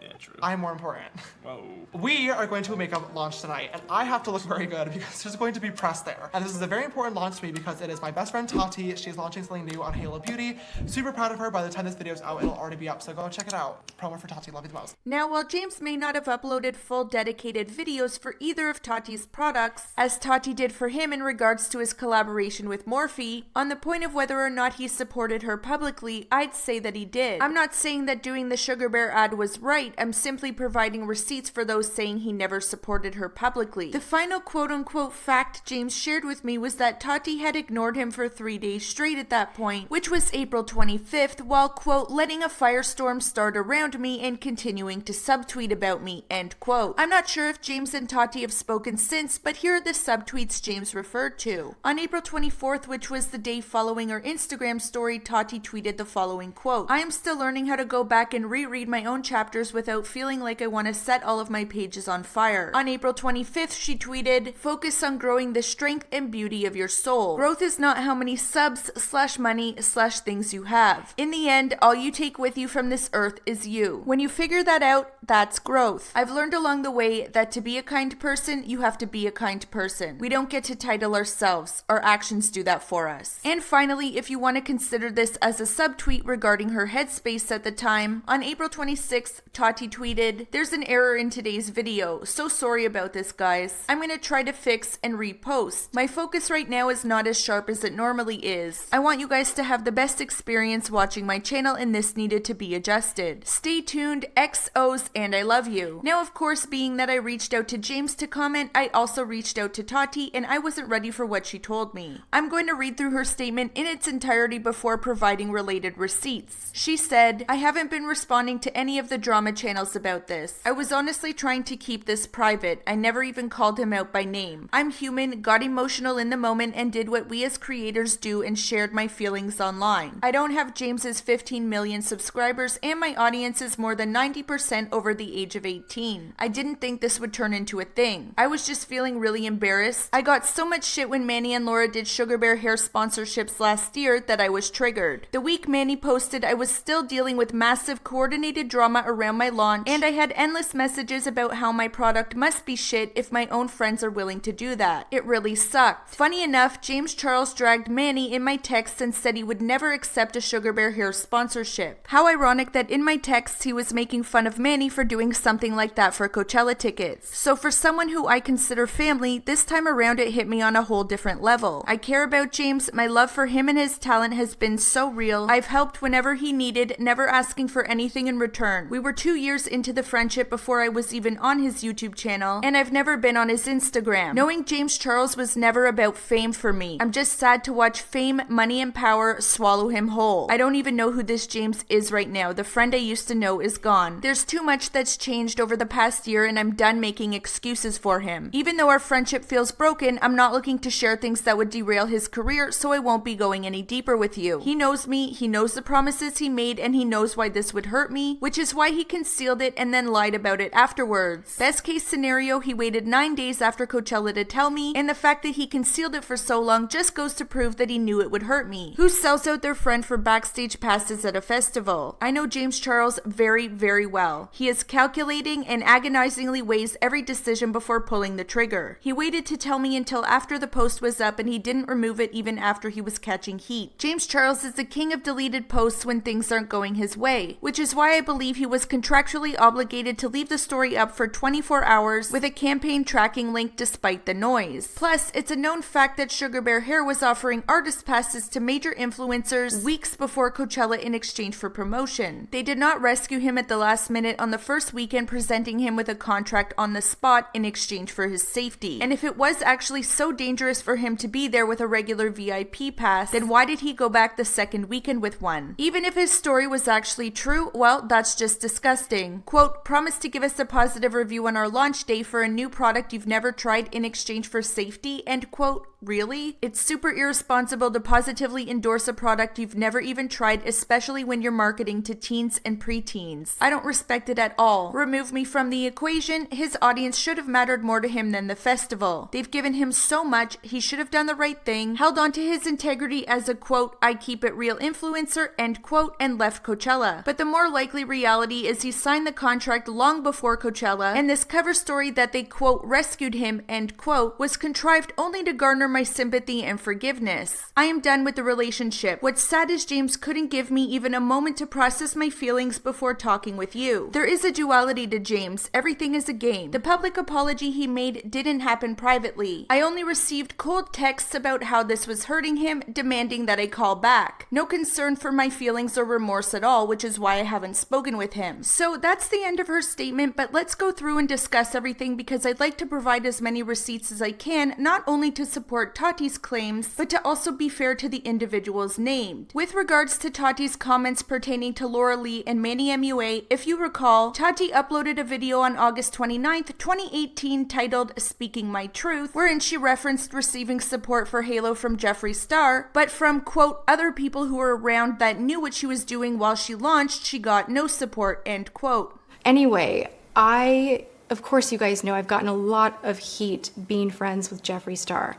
Yeah, Yeah, true. I'm more important. Whoa. We are going to a makeup launch tonight, and I have to look very good because there's going to be press there. And this is a very important launch to me because it is my best friend Tati. She's launching something new on Halo Beauty. Super proud of her. By the time this video's out, it'll already be up, so go check it out. Promo for Tati, love you the most. Now, while James may not have uploaded full dedicated videos for either of Tati's products, as Tati did for him in regards to his collaboration with Morphe, on the point of whether or not he supported her publicly, I'd say that he did. I'm not saying that doing the Sugar Bear ad was right, I'm simply providing receipts for those saying he never supported her publicly. The final quote-unquote fact James shared with me was that Tati had ignored him for 3 days straight at that point, which was April 25th, while, quote, letting a firestorm start around me and continuing to subtweet about me, end quote. I'm not sure if James and Tati have spoken since, but here are the subtweets James referred to. On April 24th, which was the day following her Instagram story, Tati tweeted the following quote, I am still learning how to go back and reread my own chapters without feeling like I want to set all of my pages on fire. On April 25th, she tweeted, focus on growing the strength and beauty of your soul. Growth is not how many subs / money / things you have. In the end, all you take with you from this earth is you. When you figure that out, that's growth. I've learned along the way that to be a kind person, you have to be a kind person. We don't get to title ourselves. Our actions do that for us. And finally, if you want to consider this as a subtweet regarding her headspace at the time, on April 26th, Tati tweeted, there's an error in today's video. So sorry about this, guys. I'm going to try to fix and repost. My focus right now is not as sharp as it normally is. I want you guys to have the best experience watching my channel, and this needed to be adjusted. Stay tuned, XOs, and I love you. Now, of course, being that I reached out to James to comment, I also reached out to Tati, and I wasn't ready for what she told me. I'm going to read through her statement in its entirety before providing related receipts. She said, I haven't been responding to any of the drama channels about this. I was honestly trying to keep this private. I never even called him out by name. I'm human, got emotional in the moment, and did what we as creators do and shared my feelings online. I don't have James's 15 million subscribers, and my audience is more than 90% over the age of 18. I didn't think this would turn into a thing. I was just feeling really embarrassed. I got so much shit when Manny and Laura did Sugar Bear hair sponsorships last year that I was triggered. The week Manny posted, I was still dealing with massive coordinated drama around my launch, and I had endless messages about how my product must be shit if my own friends are willing to do that. It really sucked. Funny enough, James Charles dragged Manny in my texts and said he would never accept a Sugar Bear hair sponsorship. How ironic that in my texts he was making fun of Manny for doing something like that for Coachella tickets. So for someone who I consider family, this time around it hit me on a whole different level. I care about James, my love for him and his talent has been so real. I've helped whenever he needed, never asking for anything in return. We were 2 years into the friendship before I was even on his YouTube channel, and I've never been on his Instagram. Knowing James Charles was never about fame for me. I'm just sad to watch fame, money, and power swallow him whole. I don't even know who this James is right now. The friend I used to know is gone. There's too much that's changed over the past year, and I'm done making excuses for him. Even though our friendship feels broken, I'm not looking to share things that would derail his career, so I won't be going any deeper with you. He knows me, he knows the promises he made, and he knows why this would hurt me, which is why he concealed it and then lied about it afterwards. Best case scenario, he waited 9 days after Coachella to tell me, and the fact that he concealed it for so long just goes to prove that he knew it would hurt me. Who sells out their friend for backstage passes at a festival? I know James Charles very, very well. He is calculating and agonizingly weighs every decision before pulling the trigger. He waited to tell me until after the post was up, and he didn't remove it even after he was catching heat. James Charles is the king of deleted posts when things aren't going his way, which is why I believe he was contractually obligated to leave the story up for 24 hours with a campaign tracking link despite the noise. Plus, it's a known fact that Sugar Bear Hair was offering artist passes to major influencers weeks before Coachella in exchange for promotion. They did not rescue him at the last minute on the first weekend, presenting him with a contract on the spot in exchange for his safety. And if it was actually so dangerous for him to be there with a regular VIP pass, then why did he go back the second weekend with one? Even if his story was actually true, well, that's just disgusting. Quote, promise to give us a positive review on our launch day for a new product you've never tried in exchange for safety, end quote. Really? It's super irresponsible to positively endorse a product you've never even tried, especially when you're marketing to teens and preteens. I don't respect it at all. Remove me from the equation. His audience should have mattered more to him than the festival. They've given him so much, he should have done the right thing, held on to his integrity as a quote, I keep it real influencer, end quote, and left Coachella. But the more likely reality is he signed the contract long before Coachella, and this cover story that they, quote, rescued him, end quote, was contrived only to garner my sympathy and forgiveness. I am done with the relationship. What's sad is James couldn't give me even a moment to process my feelings before talking with you. There is a duality to James. Everything is a game. The public apology he made didn't happen privately. I only received cold texts about how this was hurting him, demanding that I call back. No concern for my feelings or remorse at all, which is why I haven't spoken with him. So that's the end of her statement, but let's go through and discuss everything because I'd like to provide as many receipts as I can, not only to support Tati's claims, but to also be fair to the individuals named. With regards to Tati's comments pertaining to Laura Lee and Manny MUA, if you recall, Tati uploaded a video on August 29th, 2018 titled Speaking My Truth, wherein she referenced receiving support for Halo from Jeffree Star, but from, quote, other people who were around that knew what she was doing while she launched, she got no support, end quote. Anyway, of course you guys know I've gotten a lot of heat being friends with Jeffree Star.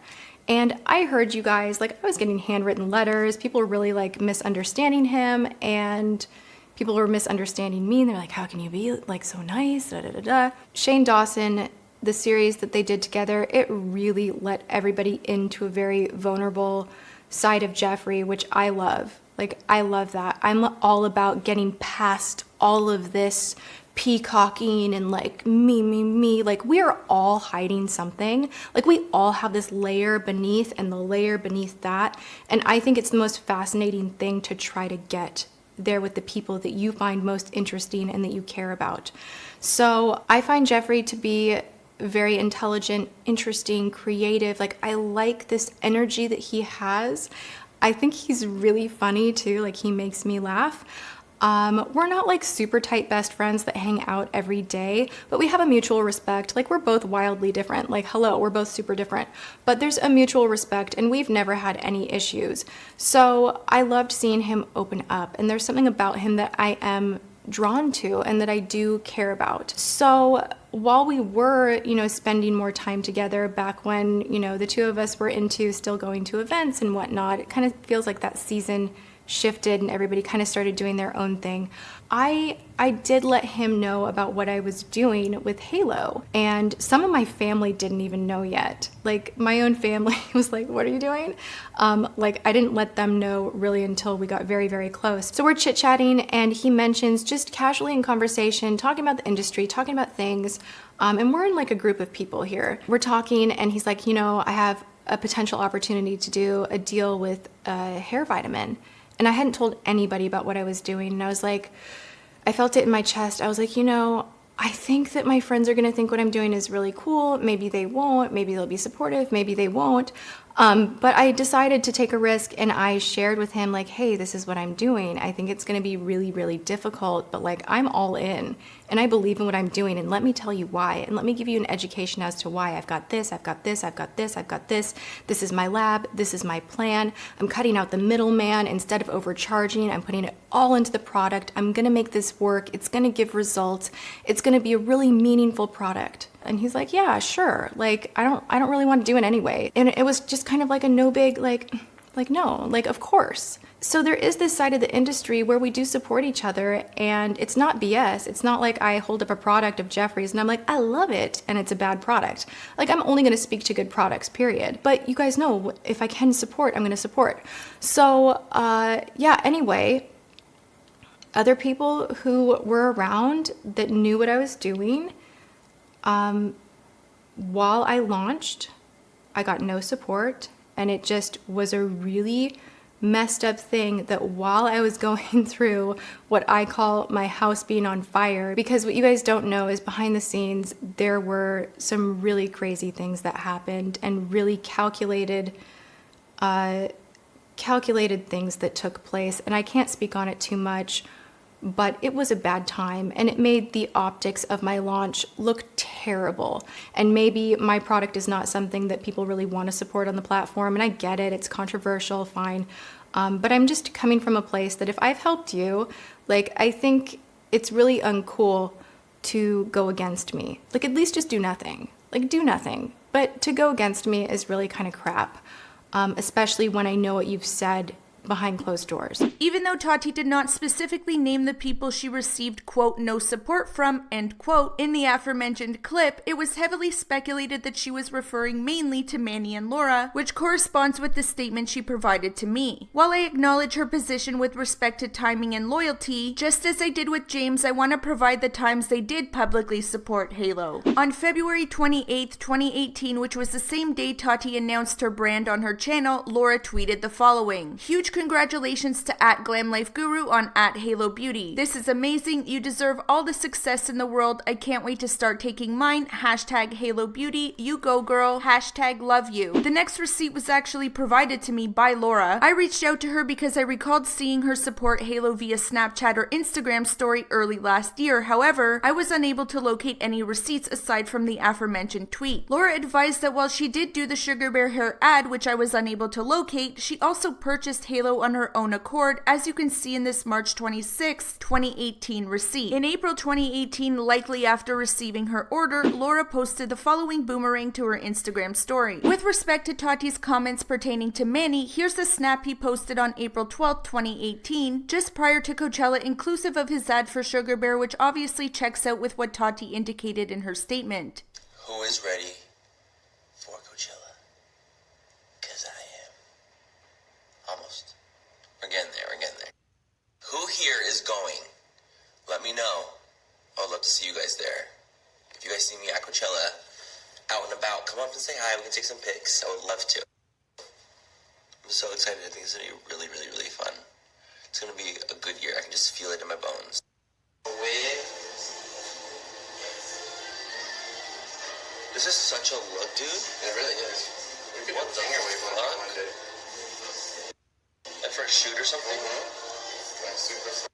And I heard you guys, like, I was getting handwritten letters, people were really, like, misunderstanding him, and people were misunderstanding me, and they're like, how can you be, like, so nice, da da da da. Shane Dawson, the series that they did together, it really let everybody into a very vulnerable side of Jeffree, which I love. Like, I love that. I'm all about getting past all of this peacocking and like me. Like, we are all hiding something. Like, we all have this layer beneath and the layer beneath that. And I think it's the most fascinating thing to try to get there with the people that you find most interesting and that you care about. So I find Jeffree to be very intelligent, interesting, creative. Like, I like this energy that he has. I think he's really funny too. Like, he makes me laugh. We're not like super tight best friends that hang out every day, but we have a mutual respect. Like, we're both wildly different. Like, hello, we're both super different, but there's a mutual respect and we've never had any issues. So I loved seeing him open up, and there's something about him that I am drawn to and that I do care about. So while we were, spending more time together back when, the two of us were into still going to events and whatnot, it kind of feels like that season shifted and everybody kind of started doing their own thing. I did let him know about what I was doing with Halo, and some of my family didn't even know yet. Like, my own family was like, what are you doing? Like, I didn't let them know really until we got very, very close. So we're chit-chatting, and he mentions just casually in conversation, talking about the industry, talking about things, and we're in like a group of people here. We're talking, and he's like, I have a potential opportunity to do a deal with a hair vitamin. And I hadn't told anybody about what I was doing. And I was like, I felt it in my chest. I was like, I think that my friends are going to think what I'm doing is really cool. Maybe they won't. Maybe they'll be supportive. Maybe they won't. But I decided to take a risk, and I shared with him, like, hey, this is what I'm doing. I think it's going to be really, really difficult, but like, I'm all in and I believe in what I'm doing. And let me tell you why. And let me give you an education as to why. I've got this, I've got this, I've got this, I've got this. This is my lab. This is my plan. I'm cutting out the middleman. Instead of overcharging, I'm putting it all into the product. I'm going to make this work. It's going to give results. It's going to be a really meaningful product. And he's like, yeah, sure. Like, I don't really want to do it anyway. And it was just kind of like a no big, like no, like, of course. So there is this side of the industry where we do support each other, and it's not BS. It's not like I hold up a product of Jeffree's and I'm like, I love it, and it's a bad product. Like, I'm only going to speak to good products, period. But you guys know, if I can support, I'm going to support. So, anyway, other people who were around that knew what I was doing, while I launched, I got no support, and it just was a really messed up thing that while I was going through what I call my house being on fire, because what you guys don't know is behind the scenes, there were some really crazy things that happened and really calculated things that took place. And I can't speak on it too much, but it was a bad time, and it made the optics of my launch look terrible. And maybe my product is not something that people really want to support on the platform, and I get it, it's controversial, fine. But I'm just coming from a place that if I've helped you, like, I think it's really uncool to go against me. Like, at least just do nothing. Like, do nothing. But to go against me is really kind of crap, especially when I know what you've said behind closed doors. Even though Tati did not specifically name the people she received, quote, no support from, end quote, in the aforementioned clip, it was heavily speculated that she was referring mainly to Manny and Laura, which corresponds with the statement she provided to me. While I acknowledge her position with respect to timing and loyalty, just as I did with James, I want to provide the times they did publicly support Halo. On February 28th, 2018, which was the same day Tati announced her brand on her channel, Laura tweeted the following: huge congratulations to @GlamLifeGuru on @HaloBeauty. This is amazing. You deserve all the success in the world. I can't wait to start taking mine. #HaloBeauty. You go, girl. #love you. The next receipt was actually provided to me by Laura. I reached out to her because I recalled seeing her support Halo via Snapchat or Instagram story early last year. However, I was unable to locate any receipts aside from the aforementioned tweet. Laura advised that while she did do the Sugar Bear hair ad, which I was unable to locate, she also purchased Halo on her own accord, as you can see in this March 26, 2018 receipt. In April 2018, likely after receiving her order, Laura posted the following boomerang to her Instagram story. With respect to Tati's comments pertaining to Manny, here's a snap he posted on April 12, 2018, just prior to Coachella, inclusive of his ad for Sugar Bear, which obviously checks out with what Tati indicated in her statement. Who is ready for Coachella? Because I am. Almost. We're getting there, we're getting there. Who here is going? Let me know. I would love to see you guys there. If you guys see me at Coachella, out and about, come up and say hi. We can take some pics. I would love to. I'm so excited. I think it's going to be really, really, really fun. It's going to be a good year. I can just feel it in my bones. This is such a look, dude. It really is. We could what the fuck? One day. Like for a shoot or something? Like super.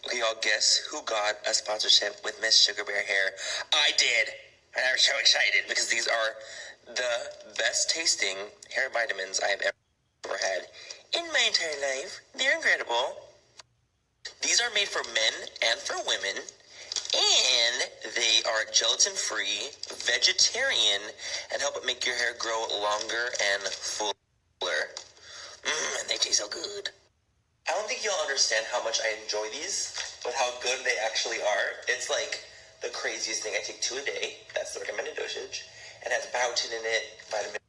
Okay, y'all, guess who got a sponsorship with Miss Sugar Bear hair? I did. And I'm so excited because these are the best tasting hair vitamins I have ever had in my entire life. They're incredible. These are made for men and for women, and they are gelatin-free, vegetarian, and help it make your hair grow longer and fuller. And they taste so good. I don't think you'll understand how much I enjoy these, but how good they actually are. It's like the craziest thing. I take 2 a day. That's the recommended dosage. And it has biotin in it, vitamin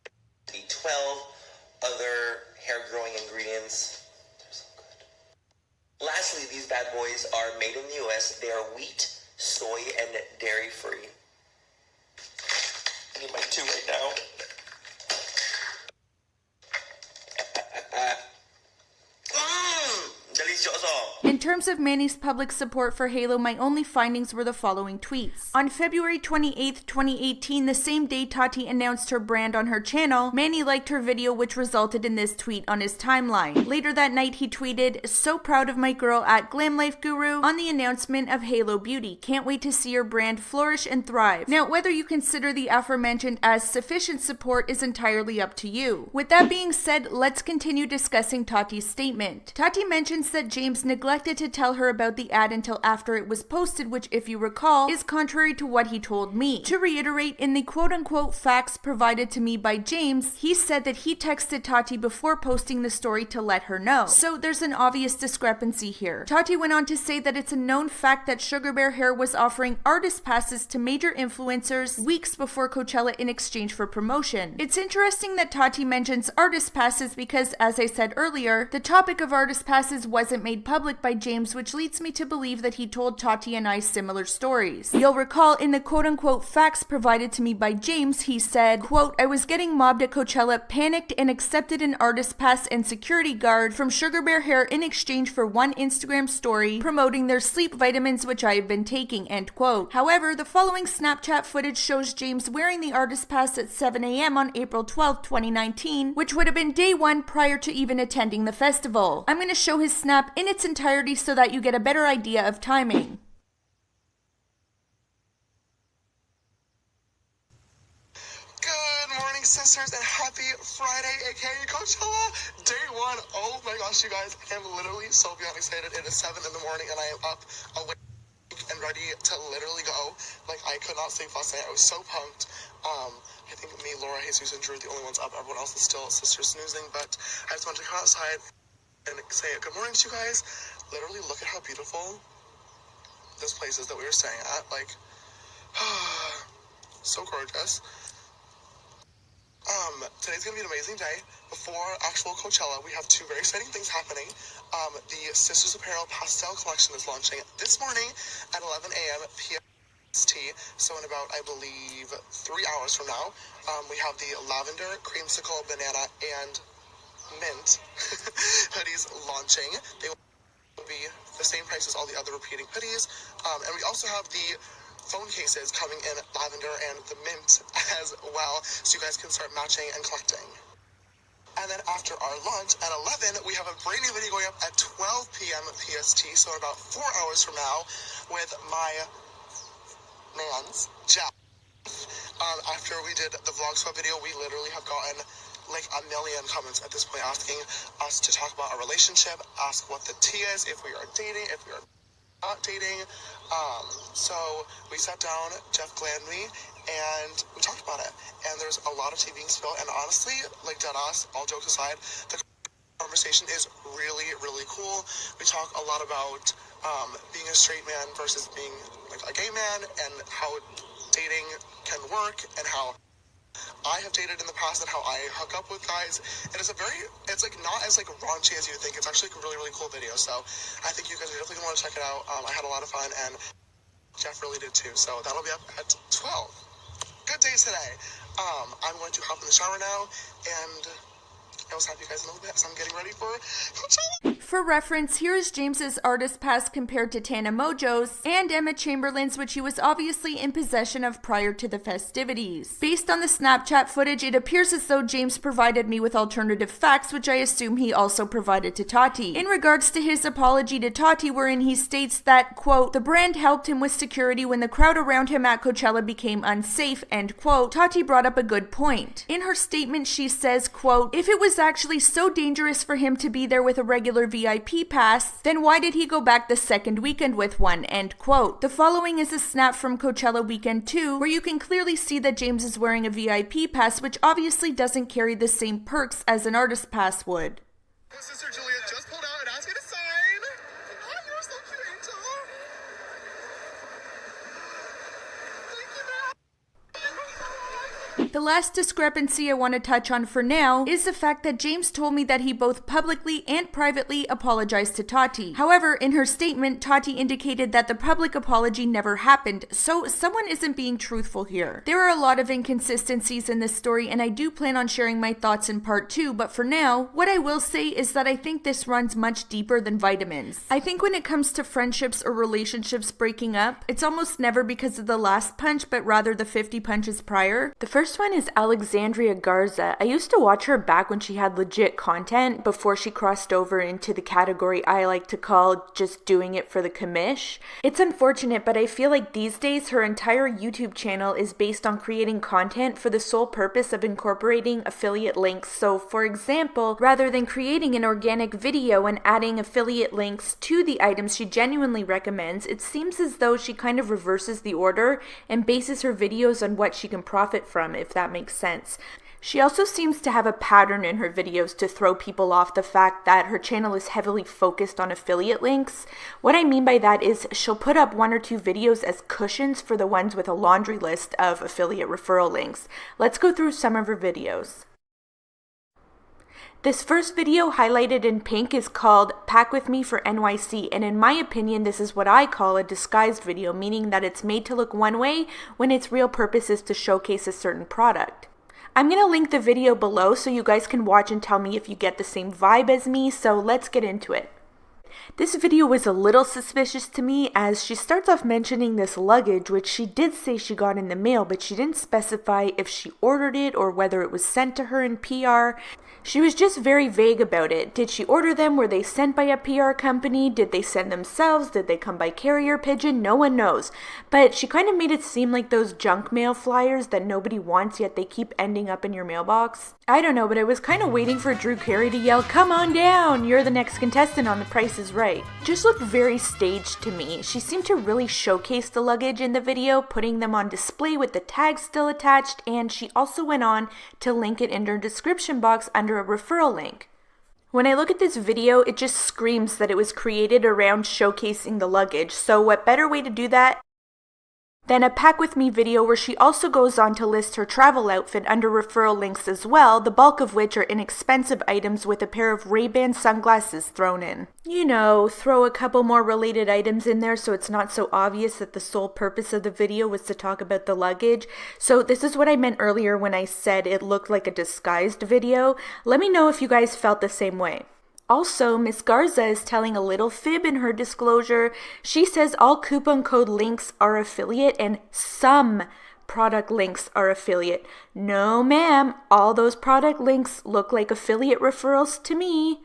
B12, other hair-growing ingredients. They're so good. Lastly, these bad boys are made in the U.S. They are wheat, soy, and dairy-free. I need my 2 right now. Delicioso. In terms of Manny's public support for Halo, my only findings were the following tweets. On February 28th, 2018, the same day Tati announced her brand on her channel, Manny liked her video, which resulted in this tweet on his timeline. Later that night, he tweeted, "So proud of my girl @GlamLifeGuru on the announcement of Halo Beauty. Can't wait to see your brand flourish and thrive." Now, whether you consider the aforementioned as sufficient support is entirely up to you. With that being said, let's continue discussing Tati's statement. Tati mentions that James neglected to tell her about the ad until after it was posted, which, if you recall, is contrary to what he told me. To reiterate, in the quote-unquote facts provided to me by James, he said that he texted Tati before posting the story to let her know. So there's an obvious discrepancy here. Tati went on to say that it's a known fact that Sugar Bear Hair was offering artist passes to major influencers weeks before Coachella in exchange for promotion. It's interesting that Tati mentions artist passes because, as I said earlier, the topic of artist passes wasn't made public by James, which leads me to believe that he told Tati and I similar stories. You'll recall in the quote-unquote facts provided to me by James, he said, quote, "I was getting mobbed at Coachella, panicked, and accepted an artist pass and security guard from Sugar Bear Hair in exchange for one Instagram story promoting their sleep vitamins, which I have been taking," end quote. However, the following Snapchat footage shows James wearing the artist pass at 7 a.m. on April 12, 2019, which would have been day 1 prior to even attending the festival. I'm going to show his snap in its entirety so that you get a better idea of timing. Good morning, sisters, and happy Friday, aka Coachella, day 1. Oh my gosh, you guys, I am literally so beyond excited. It is 7 in the morning, and I am up, awake, and ready to literally go. Like, I could not sleep last night. I was so pumped. I think me, Laura, Jesus, and Drew are the only ones up. Everyone else is still sisters snoozing, but I just wanted to come outside and say good morning to you guys. Literally, look at how beautiful this place is that we were staying at. Like, so gorgeous. Today's gonna be an amazing day. Before actual Coachella, we have two very exciting things happening. The Sisters Apparel Pastel Collection is launching this morning at 11 a.m. PST. So in about, I believe, 3 hours from now, we have the lavender, creamsicle, banana, and mint hoodies launching. They will be the same price as all the other repeating hoodies. And we also have the phone cases coming in lavender and the mint as well, so you guys can start matching and collecting. And then after our lunch at 11, we have a brand new video going up at 12 p.m. PST, so in about 4 hours from now, with my man's Jeff. After we did the vlog swap video, we literally have gotten like a million comments at this point asking us to talk about our relationship, ask what the tea is, if we are dating, if we are not dating. So we sat down, Jeff glammed me, and we talked about it. And there's a lot of tea being spilled, and honestly, like deadass, all jokes aside, the conversation is really, really cool. We talk a lot about being a straight man versus being like a gay man, and how dating can work, and how I have dated in the past and how I hook up with guys. It is it's like not as like raunchy as you think. It's actually a really, really cool video. So I think you guys are definitely gonna want to check it out. I had a lot of fun, and Jeff really did too. So that'll be up at 12. Good day today. I'm going to hop in the shower now, and I will have you guys in a little bit, so I'm getting ready for Coachella. For reference, here is James's artist pass compared to Tana Mojo's and Emma Chamberlain's, which he was obviously in possession of prior to the festivities. Based on the Snapchat footage, it appears as though James provided me with alternative facts, which I assume he also provided to Tati. In regards to his apology to Tati, wherein he states that, quote, the brand helped him with security when the crowd around him at Coachella became unsafe, end quote, Tati brought up a good point. In her statement, she says, quote, if it was actually so dangerous for him to be there with a regular VIP pass, then why did he go back the second weekend with one, end quote. The following is a snap from Coachella weekend 2, where you can clearly see that James is wearing a VIP pass, which obviously doesn't carry the same perks as an artist pass would. My sister Julia just pulled out and asked me to sign. Oh, you're so cute, Angel. Thank you, man. The last discrepancy I want to touch on for now is the fact that James told me that he both publicly and privately apologized to Tati. However, in her statement, Tati indicated that the public apology never happened, so someone isn't being truthful here. There are a lot of inconsistencies in this story, and I do plan on sharing my thoughts in part 2, but for now, what I will say is that I think this runs much deeper than vitamins. I think when it comes to friendships or relationships breaking up, it's almost never because of the last punch, but rather the 50 punches prior. The first one is Alexandria Garza. I used to watch her back when she had legit content before she crossed over into the category I like to call just doing it for the commish. It's unfortunate, but I feel like these days her entire YouTube channel is based on creating content for the sole purpose of incorporating affiliate links. So for example, rather than creating an organic video and adding affiliate links to the items she genuinely recommends, it seems as though she kind of reverses the order and bases her videos on what she can profit from, if that makes sense. She also seems to have a pattern in her videos to throw people off the fact that her channel is heavily focused on affiliate links. What I mean by that is she'll put up 1 or 2 videos as cushions for the ones with a laundry list of affiliate referral links. Let's go through some of her videos. This first video highlighted in pink is called Pack With Me for NYC, and in my opinion this is what I call a disguised video, meaning that it's made to look one way when its real purpose is to showcase a certain product. I'm going to link the video below so you guys can watch and tell me if you get the same vibe as me, so let's get into it. This video was a little suspicious to me as she starts off mentioning this luggage, which she did say she got in the mail, but she didn't specify if she ordered it or whether it was sent to her in PR. She was just very vague about it. Did she order them? Were they sent by a PR company? Did they send themselves? Did they come by carrier pigeon? No one knows. But she kind of made it seem like those junk mail flyers that nobody wants yet they keep ending up in your mailbox. I don't know, but I was kind of waiting for Drew Carey to yell, "Come on down, you're the next contestant on The Price is Right." Just looked very staged to me. She seemed to really showcase the luggage in the video, putting them on display with the tags still attached, and she also went on to link it in her description box under a referral link. When I look at this video, it just screams that it was created around showcasing the luggage, so what better way to do that than a Pack With Me video where she also goes on to list her travel outfit under referral links as well, the bulk of which are inexpensive items with a pair of Ray-Ban sunglasses thrown in. You know, throw a couple more related items in there so it's not so obvious that the sole purpose of the video was to talk about the luggage. So this is what I meant earlier when I said it looked like a disguised video. Let me know if you guys felt the same way. Also, Miss Garza is telling a little fib in her disclosure. She says all coupon code links are affiliate and some product links are affiliate. No, ma'am. All those product links look like affiliate referrals to me.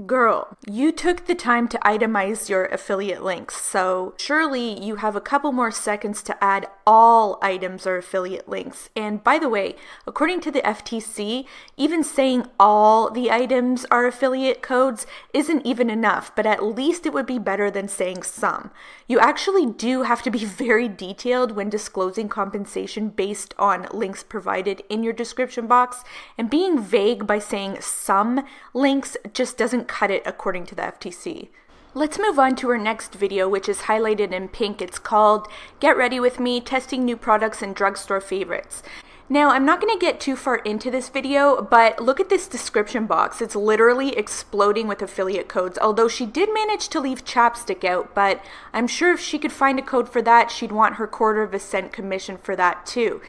Girl, you took the time to itemize your affiliate links, so surely you have a couple more seconds to add all items are affiliate links. And by the way, according to the FTC, even saying all the items are affiliate codes isn't even enough, but at least it would be better than saying some. You actually do have to be very detailed when disclosing compensation based on links provided in your description box, and being vague by saying some links just doesn't cut it according to the FTC. Let's move on to our next video, which is highlighted in pink. It's called Get Ready With Me, Testing New Products and Drugstore Favorites. Now, I'm not going to get too far into this video, but look at this description box. It's literally exploding with affiliate codes, although she did manage to leave chapstick out, but I'm sure if she could find a code for that, she'd want her 1/4 cent commission for that too.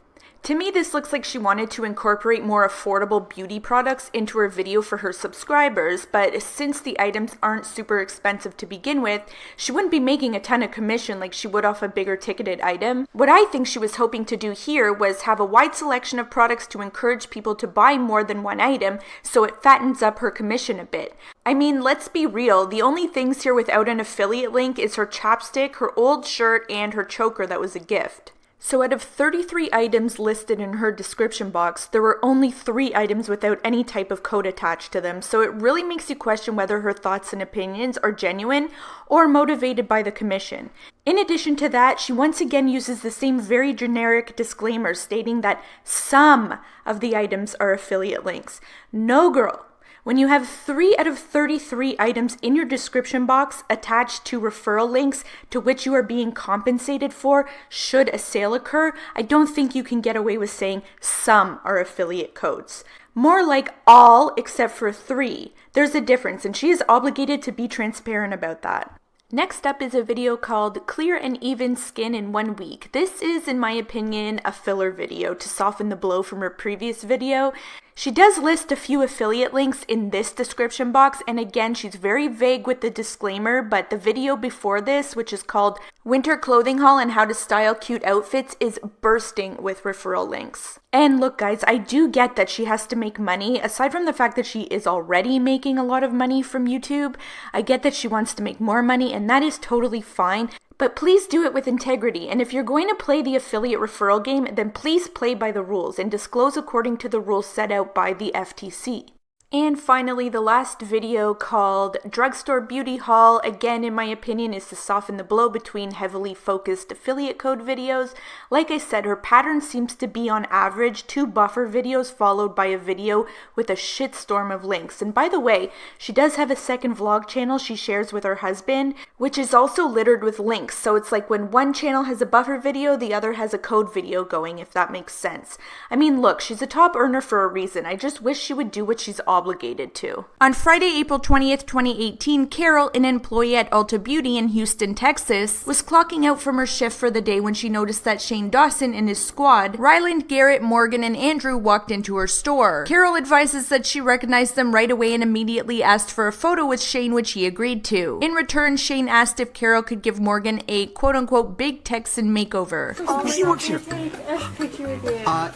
To me, this looks like she wanted to incorporate more affordable beauty products into her video for her subscribers, but since the items aren't super expensive to begin with, she wouldn't be making a ton of commission like she would off a bigger ticketed item. What I think she was hoping to do here was have a wide selection of products to encourage people to buy more than one item, so it fattens up her commission a bit. I mean, let's be real, the only things here without an affiliate link is her chapstick, her old shirt, and her choker that was a gift. So out of 33 items listed in her description box, there were only 3 items without any type of code attached to them, so it really makes you question whether her thoughts and opinions are genuine or motivated by the commission. In addition to that, she once again uses the same very generic disclaimer stating that some of the items are affiliate links. No, girl. When you have 3 out of 33 items in your description box attached to referral links to which you are being compensated for should a sale occur, I don't think you can get away with saying some are affiliate codes. More like all except for 3. There's a difference, and she is obligated to be transparent about that. Next up is a video called Clear and Even Skin in 1 Week. This is, in my opinion, a filler video to soften the blow from her previous video. She does list a few affiliate links in this description box, and again, she's very vague with the disclaimer, but the video before this, which is called Winter Clothing Haul and How to Style Cute Outfits, is bursting with referral links. And look guys, I do get that she has to make money. Aside from the fact that she is already making a lot of money from YouTube, I get that she wants to make more money, and that is totally fine. But please do it with integrity, and if you're going to play the affiliate referral game, then please play by the rules and disclose according to the rules set out by the FTC. And finally, the last video called Drugstore Beauty Haul, again in my opinion, is to soften the blow between heavily focused affiliate code videos. Like I said, her pattern seems to be on average 2 buffer videos followed by a video with a shitstorm of links. And by the way, she does have a second vlog channel she shares with her husband, which is also littered with links. So it's like when one channel has a buffer video, the other has a code video going, if that makes sense. I mean, look, she's a top earner for a reason. I just wish she would do what she's obligated to. On Friday, April 20th, 2018, Carol, an employee at Ulta Beauty in Houston, Texas, was clocking out from her shift for the day when she noticed that Shane Dawson and his squad, Ryland, Garrett, Morgan, and Andrew, walked into her store. Carol advises that she recognized them right away and immediately asked for a photo with Shane, which he agreed to. In return, Shane asked if Carol could give Morgan a quote-unquote big Texan makeover. He works here.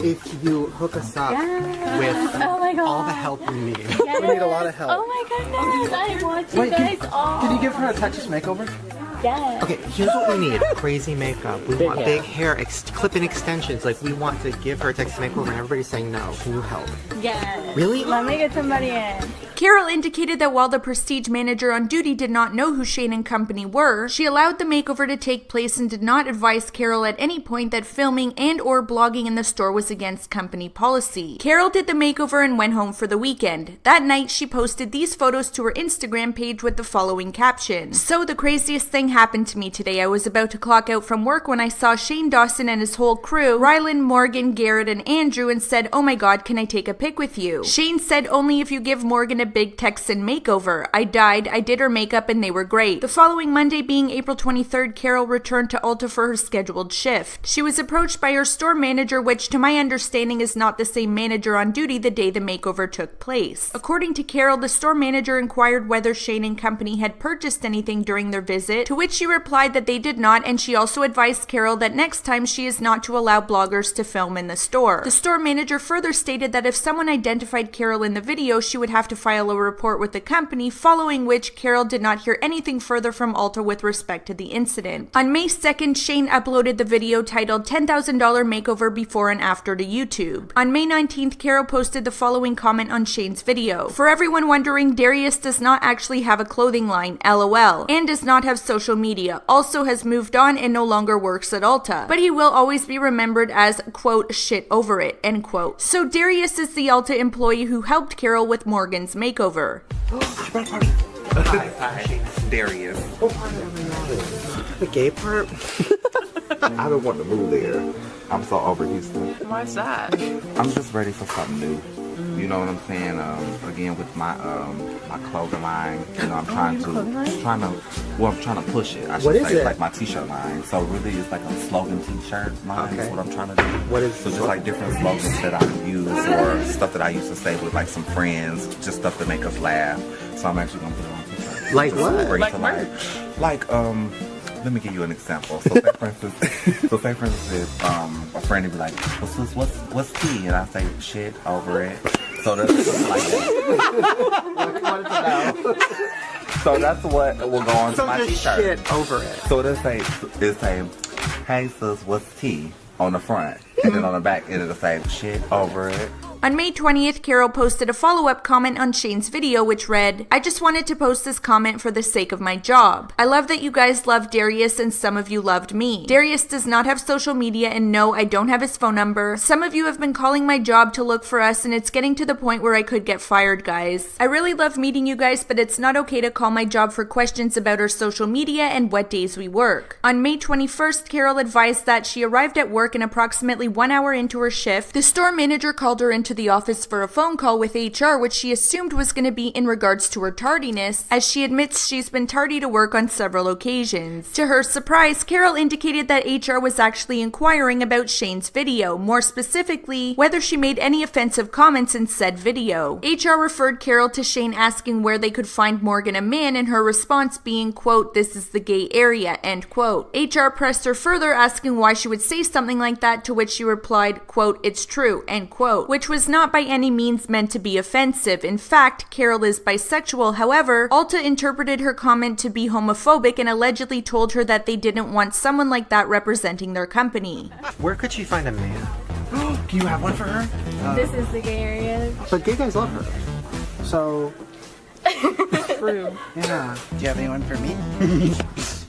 If you hook us up with all the help we need, need. We need a lot of help. Oh my goodness, I want you guys all. Did you give her a Texas makeover? Yes. Okay, here's what we need. Crazy makeup. We want big hair, clip-in extensions. Like, we want to give her a Texas makeover, and everybody's saying no. Can you help? Yes. Really? Let me get somebody in. Carol indicated that while the prestige manager on duty did not know who Shane and company were, she allowed the makeover to take place and did not advise Carol at any point that filming and or blogging in the store was against company policy. Carol did the makeover and went home for the weekend. That night, she posted these photos to her Instagram page with the following caption. So the craziest thing happened to me today. I was about to clock out from work when I saw Shane Dawson and his whole crew, Rylan, Morgan, Garrett, and Andrew, and said, "Oh my god, can I take a pic with you?" Shane said, "Only if you give Morgan a big Texan makeover." I died, I did her makeup, and they were great. The following Monday, being April 23rd, Carol returned to Ulta for her scheduled shift. She was approached by her store manager, which to my understanding is not the same manager on duty the day the makeover took place. According to Carol, the store manager inquired whether Shane and company had purchased anything during their visit, to which she replied that they did not, and she also advised Carol that next time she is not to allow bloggers to film in the store. The store manager further stated that if someone identified Carol in the video, she would have to file a report with the company, following which Carol did not hear anything further from Ulta with respect to the incident. On May 2nd, Shane uploaded the video titled $10,000 Makeover Before and After to YouTube. On May 19th, Carol posted the following comment on Shane's video. For everyone wondering, Darius does not actually have a clothing line, LOL, and does not have social media, also has moved on and no longer works at Ulta, but he will always be remembered as, quote, shit over it, end quote. So Darius is the Ulta employee who helped Carol with Morgan's makeover. Hi, Darius. The gay part? I don't want to move there. I'm so over Houston. Why's that? I'm just ready for something new. You know what I'm saying? Again, with my my clothing line, you know, I'm trying to push it. I should say it's like my t-shirt line. So really, it's like a slogan t-shirt line. Is what I'm trying to do. What is so just like different slogans that I use or stuff that I used to say with like some friends, just stuff to make us laugh. So I'm actually gonna put it on t-shirt. Like what? Like merch. Like let me give you an example. So say for instance, if a friend would be like, what's tea? And I say shit over it. So that's like that. So that's what will go on to my t-shirt. Shit over it. So it say, hey sis, what's tea? On the front. And then on the back it'll say shit over it. On May 20th, Carol posted a follow-up comment on Shane's video which read, "I just wanted to post this comment for the sake of my job. I love that you guys love Darius and some of you loved me. Darius does not have social media and no, I don't have his phone number. Some of you have been calling my job to look for us and it's getting to the point where I could get fired, guys. I really love meeting you guys, but it's not okay to call my job for questions about our social media and what days we work." On May 21st, Carol advised that she arrived at work and approximately 1 hour into her shift, the store manager called her into the office for a phone call with HR, which she assumed was going to be in regards to her tardiness, as she admits she's been tardy to work on several occasions. To her surprise, Carol indicated that HR was actually inquiring about Shane's video, more specifically, whether she made any offensive comments in said video. HR referred Carol to Shane asking where they could find Morgan a man, and her response being, quote, "This is the gay area," end quote. HR pressed her further, asking why she would say something like that, to which she replied, quote, "It's true," end quote, which was not by any means meant to be offensive. In fact, Carol is bisexual. However, Ulta interpreted her comment to be homophobic and allegedly told her that they didn't want someone like that representing their company. Where could she find a man? Do you have one for her? This is the gay area. But gay guys love her. So, True. yeah. Do you have anyone for me?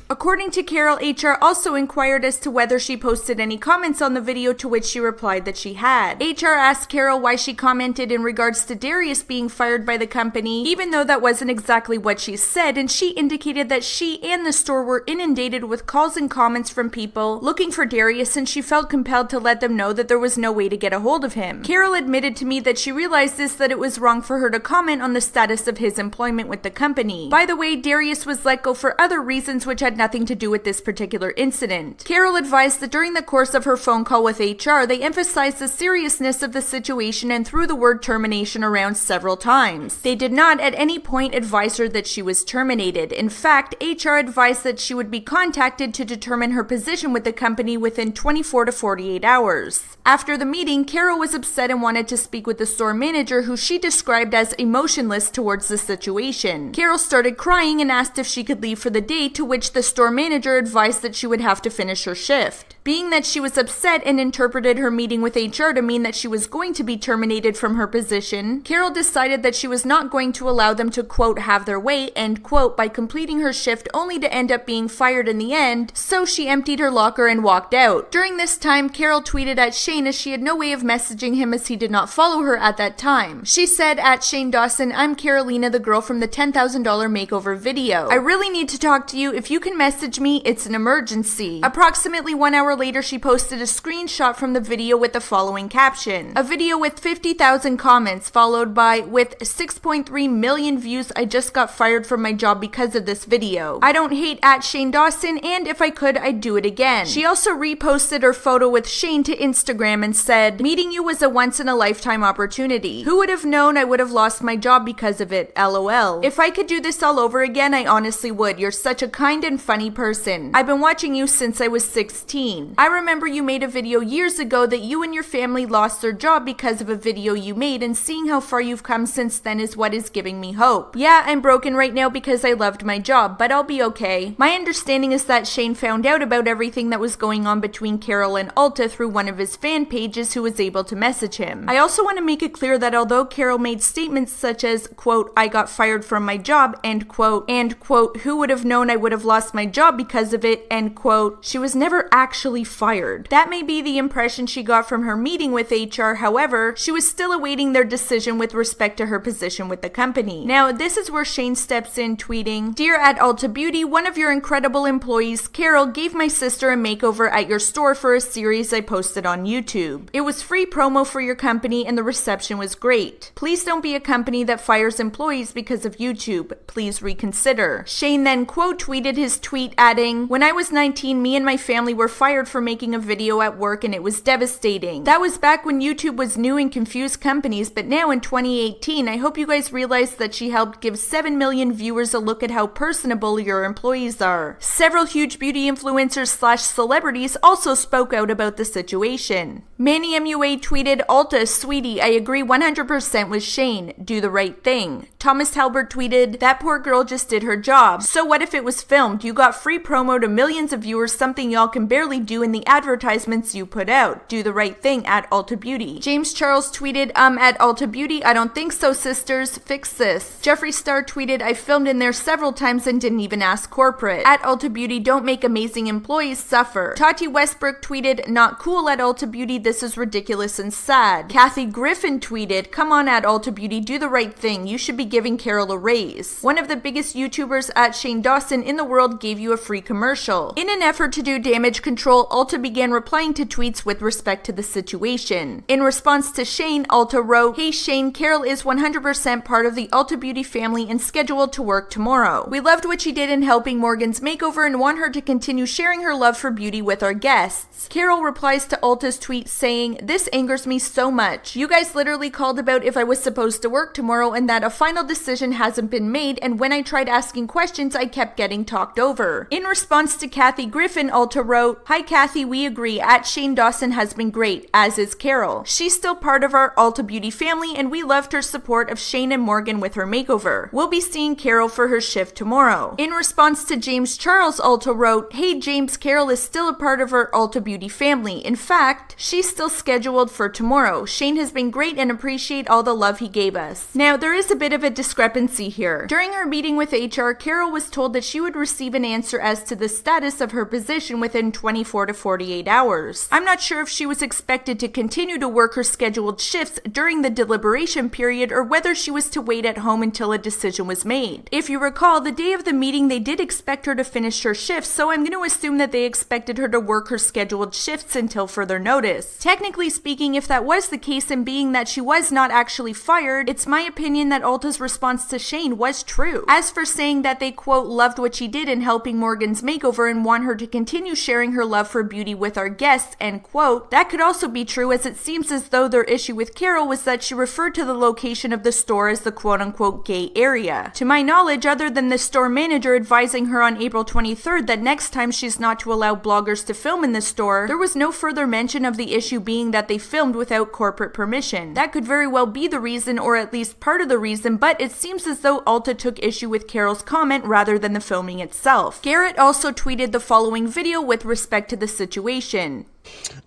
According to Carol, HR also inquired as to whether she posted any comments on the video, to which she replied that she had. HR asked Carol why she commented in regards to Darius being fired by the company, even though that wasn't exactly what she said, and she indicated that she and the store were inundated with calls and comments from people looking for Darius, and she felt compelled to let them know that there was no way to get a hold of him. Carol admitted to me that she realized that it was wrong for her to comment on the status of his employment with the company. By the way, Darius was let go for other reasons which had had nothing to do with this particular incident. Carol advised that during the course of her phone call with HR, they emphasized the seriousness of the situation and threw the word termination around several times. They did not at any point advise her that she was terminated. In fact, HR advised that she would be contacted to determine her position with the company within 24 to 48 hours. After the meeting, Carol was upset and wanted to speak with the store manager, who she described as emotionless towards the situation. Carol started crying and asked if she could leave for the day, to which the store manager advised that she would have to finish her shift. Being that she was upset and interpreted her meeting with HR to mean that she was going to be terminated from her position, Carol decided that she was not going to allow them to, quote, have their way, end quote, by completing her shift only to end up being fired in the end, so she emptied her locker and walked out. During this time, Carol tweeted at Shane, as she had no way of messaging him as he did not follow her at that time. She said, at Shane Dawson, I'm Carolina, the girl from the $10,000 makeover video. I really need to talk to you. If you can message me, it's an emergency. Approximately 1 hour later, she posted a screenshot from the video with the following caption. A video with 50,000 comments, followed by, with 6.3 million views, I just got fired from my job because of this video. I don't hate at Shane Dawson, and if I could, I'd do it again. She also reposted her photo with Shane to Instagram and said, meeting you was a once-in-a-lifetime opportunity. Who would have known I would have lost my job because of it, lol. If I could do this all over again, I honestly would. You're such a kind and funny person. I've been watching you since I was 16. I remember you made a video years ago that you and your family lost their job because of a video you made, and seeing how far you've come since then is what is giving me hope. Yeah, I'm broken right now because I loved my job, but I'll be okay. My understanding is that Shane found out about everything that was going on between Carol and Ulta through one of his fan pages, who was able to message him. I also want to make it clear that although Carol made statements such as, quote, I got fired from my job, end quote, and quote, who would have known I would have lost my job because of it, end quote, she was never actually fired. That may be the impression she got from her meeting with HR. However, she was still awaiting their decision with respect to her position with the company. Now, this is where Shane steps in, tweeting, Dear at Ulta Beauty, one of your incredible employees, Carol, gave my sister a makeover at your store for a series I posted on YouTube. It was free promo for your company and the reception was great. Please don't be a company that fires employees because of YouTube. Please reconsider. Shane then quote tweeted his tweet, adding, when I was 19, me and my family were fired for making a video at work and it was devastating. That was back when YouTube was new and confused companies, but now in 2018, I hope you guys realize that she helped give 7 million viewers a look at how personable your employees are. Several huge beauty influencers / celebrities also spoke out about the situation. Manny MUA tweeted, Ulta, sweetie, I agree 100% with Shane. Do the right thing. Thomas Halbert tweeted, that poor girl just did her job. So what if it was filmed? You got free promo to millions of viewers, something y'all can barely do in the advertisements you put out. Do the right thing at Ulta Beauty. James Charles tweeted, at Ulta Beauty, I don't think so, sisters. Fix this. Jeffree Star tweeted, I filmed in there several times and didn't even ask corporate. At Ulta Beauty, don't make amazing employees suffer. Tati Westbrook tweeted, not cool at Ulta Beauty, this is ridiculous and sad. Kathy Griffin tweeted, come on at Ulta Beauty, do the right thing. You should be giving Carol a raise. One of the biggest YouTubers at Shane Dawson in the world gave you a free commercial. In an effort to do damage control, Ulta began replying to tweets with respect to the situation. In response to Shane, Ulta wrote, hey Shane, Carol is 100% part of the Ulta Beauty family and scheduled to work tomorrow. We loved what she did in helping Morgan's makeover and want her to continue sharing her love for beauty with our guests. Carol replies to Ulta's tweet saying, this angers me so much. You guys literally called about if I was supposed to work tomorrow and that a final decision hasn't been made, and when I tried asking questions, I kept getting talked over. In response to Kathy Griffin, Ulta wrote, hi Kathy, we agree. At Shane Dawson has been great, as is Carol. She's still part of our Ulta Beauty family and we loved her support of Shane and Morgan with her makeover. We'll be seeing Carol for her shift tomorrow. In response to James Charles, Ulta wrote, hey James, Carol is still a part of our Ulta Beauty family. In fact, she's still scheduled for tomorrow. Shane has been great and appreciate all the love he gave us. Now, there is a bit of a discrepancy here. During her meeting with HR, Carol was told that she would receive an answer as to the status of her position within 24 to 48 hours. I'm not sure if she was expected to continue to work her scheduled shifts during the deliberation period or whether she was to wait at home until a decision was made. If you recall, the day of the meeting they did expect her to finish her shifts, so I'm going to assume that they expected her to work her scheduled shifts until further notice. is. Technically speaking, if that was the case, and being that she was not actually fired, it's my opinion that Ulta's response to Shane was true. As for saying that they, quote, loved what she did in helping Morgan's makeover and want her to continue sharing her love for beauty with our guests, end quote, that could also be true, as it seems as though their issue with Carol was that she referred to the location of the store as the quote-unquote gay area. To my knowledge, other than the store manager advising her on April 23rd that next time she's not to allow bloggers to film in the store, there was no further mention of the issue being that they filmed without corporate permission. That could very well be the reason, or at least part of the reason, but it seems as though Ulta took issue with Carol's comment rather than the filming itself. Garrett also tweeted the following video with respect to the situation.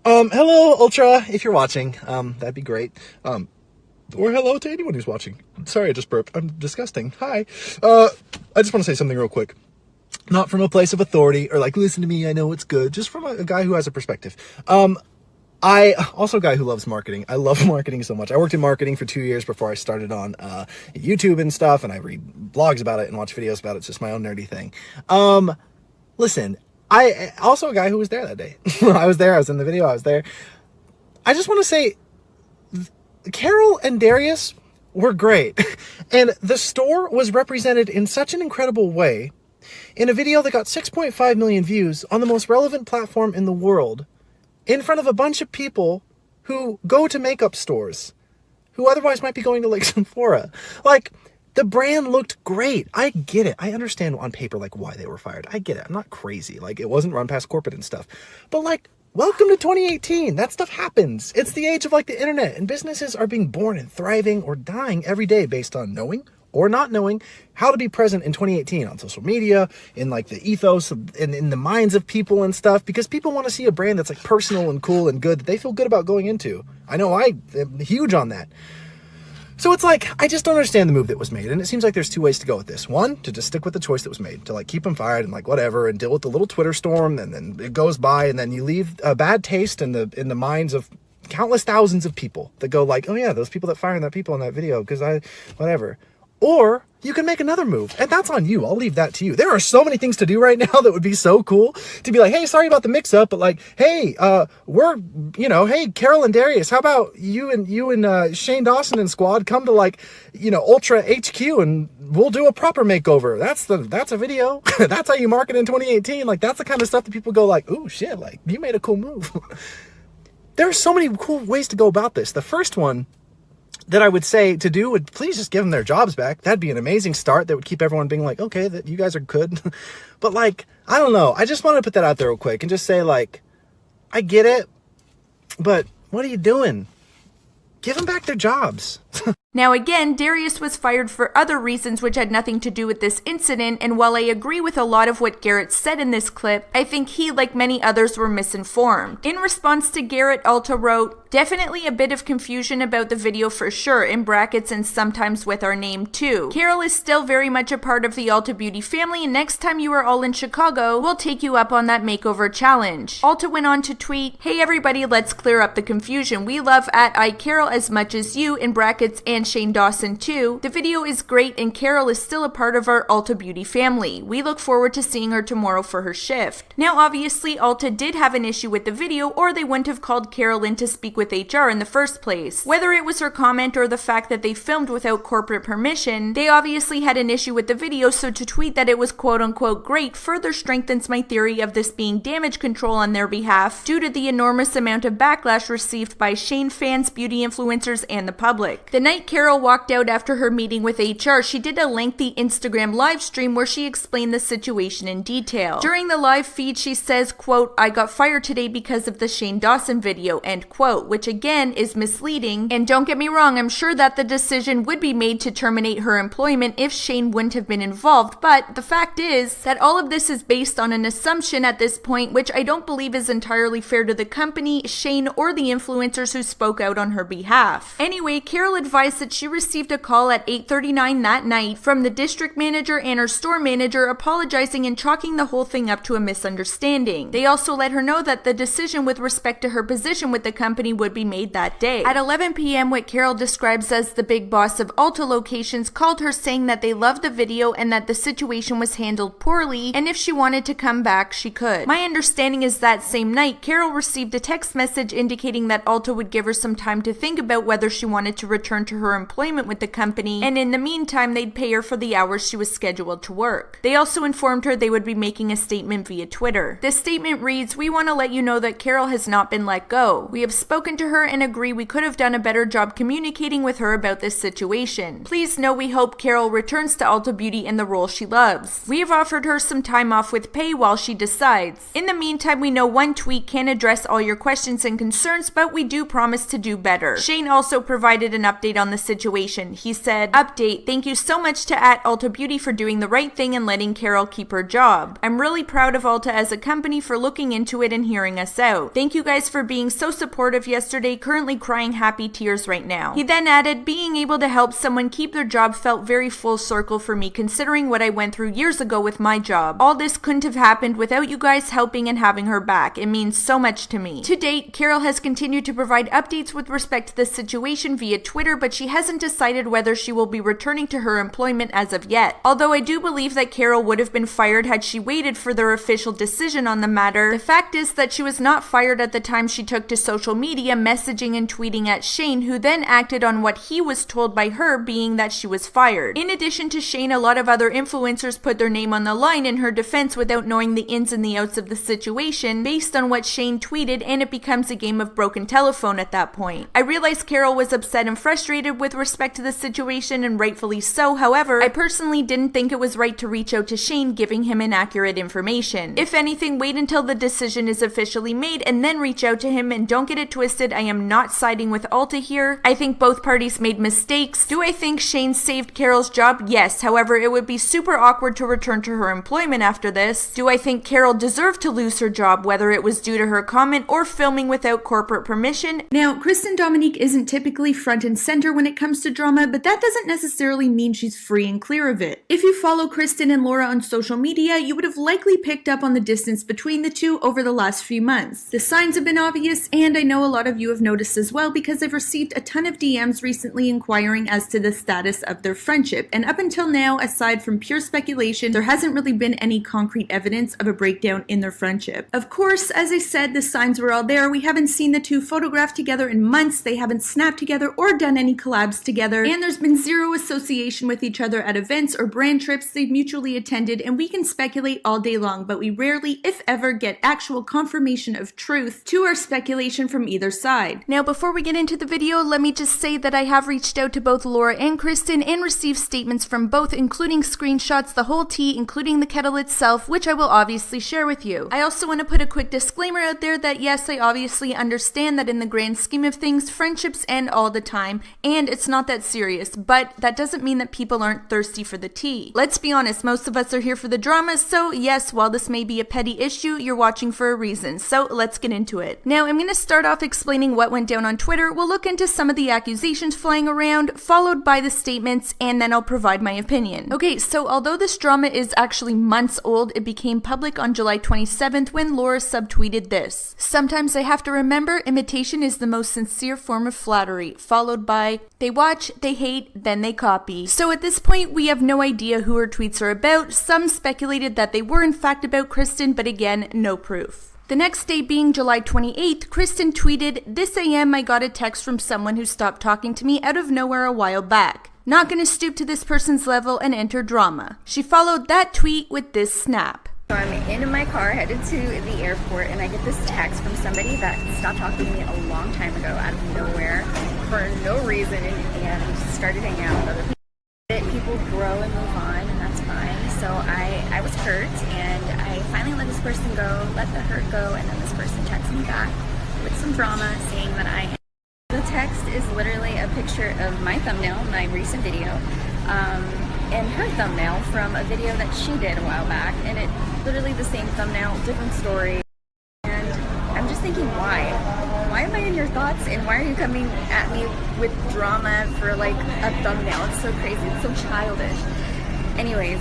Hello, Ultra, if you're watching, that'd be great. Or hello to anyone who's watching. Sorry, I just burped. I'm disgusting. Hi. I just want to say something real quick. Not from a place of authority or like, listen to me, I know what's good. Just from a guy who has a perspective. I also a guy who loves marketing. I love marketing so much. I worked in marketing for 2 years before I started on YouTube and stuff, and I read blogs about it and watch videos about it. It's just my own nerdy thing. Listen, I also a guy who was there that day. I was there. I was in the video. I was there. I just want to say, Carol and Darius were great. And the store was represented in such an incredible way in a video that got 6.5 million views on the most relevant platform in the world, in front of a bunch of people who go to makeup stores, who otherwise might be going to like Sephora. Like, the brand looked great. I get it. I understand on paper, like, why they were fired. I get it. I'm not crazy. Like, it wasn't run past corporate and stuff. But, like, welcome to 2018. That stuff happens. It's the age of, like, the internet. And businesses are being born and thriving or dying every day based on knowing or not knowing how to be present in 2018 on social media, in, like, the ethos, in the minds of people and stuff. Because people want to see a brand that's, like, personal and cool and good that they feel good about going into. I know I am huge on that. So it's like, I just don't understand the move that was made. And it seems like there's two ways to go with this. One, to just stick with the choice that was made, to like keep them fired and like whatever, and deal with the little Twitter storm, and then it goes by, and then you leave a bad taste in the minds of countless thousands of people that go like, oh yeah, those people that fired that people in that video, because whatever. Or you can make another move, and that's on you. I'll leave that to you. There are so many things to do right now that would be so cool to be like, hey, sorry about the mix-up, but like, hey, hey, Carol and Darius, how about you and Shane Dawson and squad come to like, Ultra HQ and we'll do a proper makeover. That's a video. That's how you market in 2018. Like, that's the kind of stuff that people go like, ooh, shit, like, you made a cool move. There are so many cool ways to go about this. The first one that I would say to do would please just give them their jobs back. That'd be an amazing start. That would keep everyone being like, okay, that you guys are good. But like, I don't know. I just want to put that out there real quick and just say like, I get it, but what are you doing? Give them back their jobs. Now again, Darius was fired for other reasons which had nothing to do with this incident, and while I agree with a lot of what Garrett said in this clip, I think he, like many others, were misinformed. In response to Garrett, Ulta wrote, definitely a bit of confusion about the video for sure, in brackets and sometimes with our name too. Carol is still very much a part of the Ulta Beauty family, and next time you are all in Chicago, we'll take you up on that makeover challenge. Ulta went on to tweet, hey everybody, let's clear up the confusion. We love @iCarol as much as you, in brackets, and Shane Dawson too. The video is great and Carol is still a part of our Ulta Beauty family. We look forward to seeing her tomorrow for her shift. Now obviously Ulta did have an issue with the video, or they wouldn't have called Carol in to speak with HR in the first place. Whether it was her comment or the fact that they filmed without corporate permission, they obviously had an issue with the video, so to tweet that it was quote unquote great further strengthens my theory of this being damage control on their behalf due to the enormous amount of backlash received by Shane fans, beauty influencers, and the public. The night Carol walked out after her meeting with HR, she did a lengthy Instagram live stream where she explained the situation in detail. During the live feed, she says, quote, I got fired today because of the Shane Dawson video, end quote, which again is misleading. And don't get me wrong, I'm sure that the decision would be made to terminate her employment if Shane wouldn't have been involved, but the fact is that all of this is based on an assumption at this point, which I don't believe is entirely fair to the company, Shane, or the influencers who spoke out on her behalf. Anyway, Carol advised that she received a call at 8:39 that night from the district manager and her store manager apologizing and chalking the whole thing up to a misunderstanding. They also let her know that the decision with respect to her position with the company would be made that day. At 11 p.m., what Carol describes as the big boss of Ulta locations called her saying that they loved the video and that the situation was handled poorly, and if she wanted to come back, she could. My understanding is that same night, Carol received a text message indicating that Ulta would give her some time to think about whether she wanted to return to her employment with the company, and in the meantime, they'd pay her for the hours she was scheduled to work. They also informed her they would be making a statement via Twitter. This statement reads, "We want to let you know that Carol has not been let go. We have spoken to her and agree we could have done a better job communicating with her about this situation. Please know we hope Carol returns to Ulta Beauty in the role she loves. We have offered her some time off with pay while she decides. In the meantime, we know one tweet can't address all your questions and concerns, but we do promise to do better." Shane also provided an update on the situation. He said, "Update, thank you so much to @Ulta Beauty for doing the right thing and letting Carol keep her job. I'm really proud of Ulta as a company for looking into it and hearing us out. Thank you guys for being so supportive yesterday, currently crying happy tears right now." He then added, "Being able to help someone keep their job felt very full circle for me considering what I went through years ago with my job. All this couldn't have happened without you guys helping and having her back. It means so much to me." To date, Carol has continued to provide updates with respect to the situation via Twitter, but she hasn't decided whether she will be returning to her employment as of yet. Although I do believe that Carol would have been fired had she waited for their official decision on the matter, the fact is that she was not fired at the time she took to social media messaging and tweeting at Shane, who then acted on what he was told by her, being that she was fired. In addition to Shane, a lot of other influencers put their name on the line in her defense without knowing the ins and the outs of the situation based on what Shane tweeted, and it becomes a game of broken telephone at that point. I realize Carol was upset and frustrated with respect to the situation, and rightfully so. However, I personally didn't think it was right to reach out to Shane giving him inaccurate information. If anything, wait until the decision is officially made and then reach out to him, and don't get it twisted, I am not siding with Ulta here. I think both parties made mistakes. Do I think Shane saved Carol's job? Yes. However, it would be super awkward to return to her employment after this. Do I think Carol deserved to lose her job, whether it was due to her comment or filming without corporate permission? Now, Kristen Dominique isn't typically front and center when it comes to drama, but that doesn't necessarily mean she's free and clear of it. If you follow Kristen and Laura on social media, you would have likely picked up on the distance between the two over the last few months. The signs have been obvious, and I know a lot of you have noticed as well because I've received a ton of DMs recently inquiring as to the status of their friendship, and up until now, aside from pure speculation, there hasn't really been any concrete evidence of a breakdown in their friendship. Of course, as I said, the signs were all there. We haven't seen the two photographed together in months, they haven't snapped together or done any collabs together, and there's been zero association with each other at events or brand trips they've mutually attended, and we can speculate all day long, but we rarely, if ever, get actual confirmation of truth to our speculation from either side. Now, before we get into the video, let me just say that I have reached out to both Laura and Kristen and received statements from both, including screenshots, the whole tea, including the kettle itself, which I will obviously share with you. I also want to put a quick disclaimer out there that yes, I obviously understand that in the grand scheme of things, friendships end all the time, and it's not that serious, but that doesn't mean that people aren't thirsty for the tea. Let's be honest, most of us are here for the drama, so yes, while this may be a petty issue, you're watching for a reason, so let's get into it. Now, I'm going to start off explaining what went down on Twitter. We'll look into some of the accusations flying around, followed by the statements, and then I'll provide my opinion. Okay, so although this drama is actually months old, it became public on July 27th when Laura subtweeted this. "Sometimes I have to remember, imitation is the most sincere form of flattery," followed by, "They watch, they hate, then they copy." So at this point, we have no idea who her tweets are about. Some speculated that they were in fact about Kristen, but again, no proof. The next day being July 28th, Kristen tweeted, "This AM I got a text from someone who stopped talking to me out of nowhere a while back. Not gonna stoop to this person's level and enter drama." She followed that tweet with this snap. I'm in my car headed to the airport and I get this text from somebody that stopped talking to me a long time ago out of nowhere for no reason and started hanging out with other people. People grow and move on, and that's fine. So I was hurt and I finally let this person go, let the hurt go, and then this person texted me back with some drama saying that the text is literally a picture of my thumbnail, my recent video, and her thumbnail from a video that she did a while back, and it literally the same thumbnail, different story. And I'm just thinking, why am I explain your thoughts and why are you coming at me with drama for like a thumbnail? It's so crazy. It's so childish. Anyways,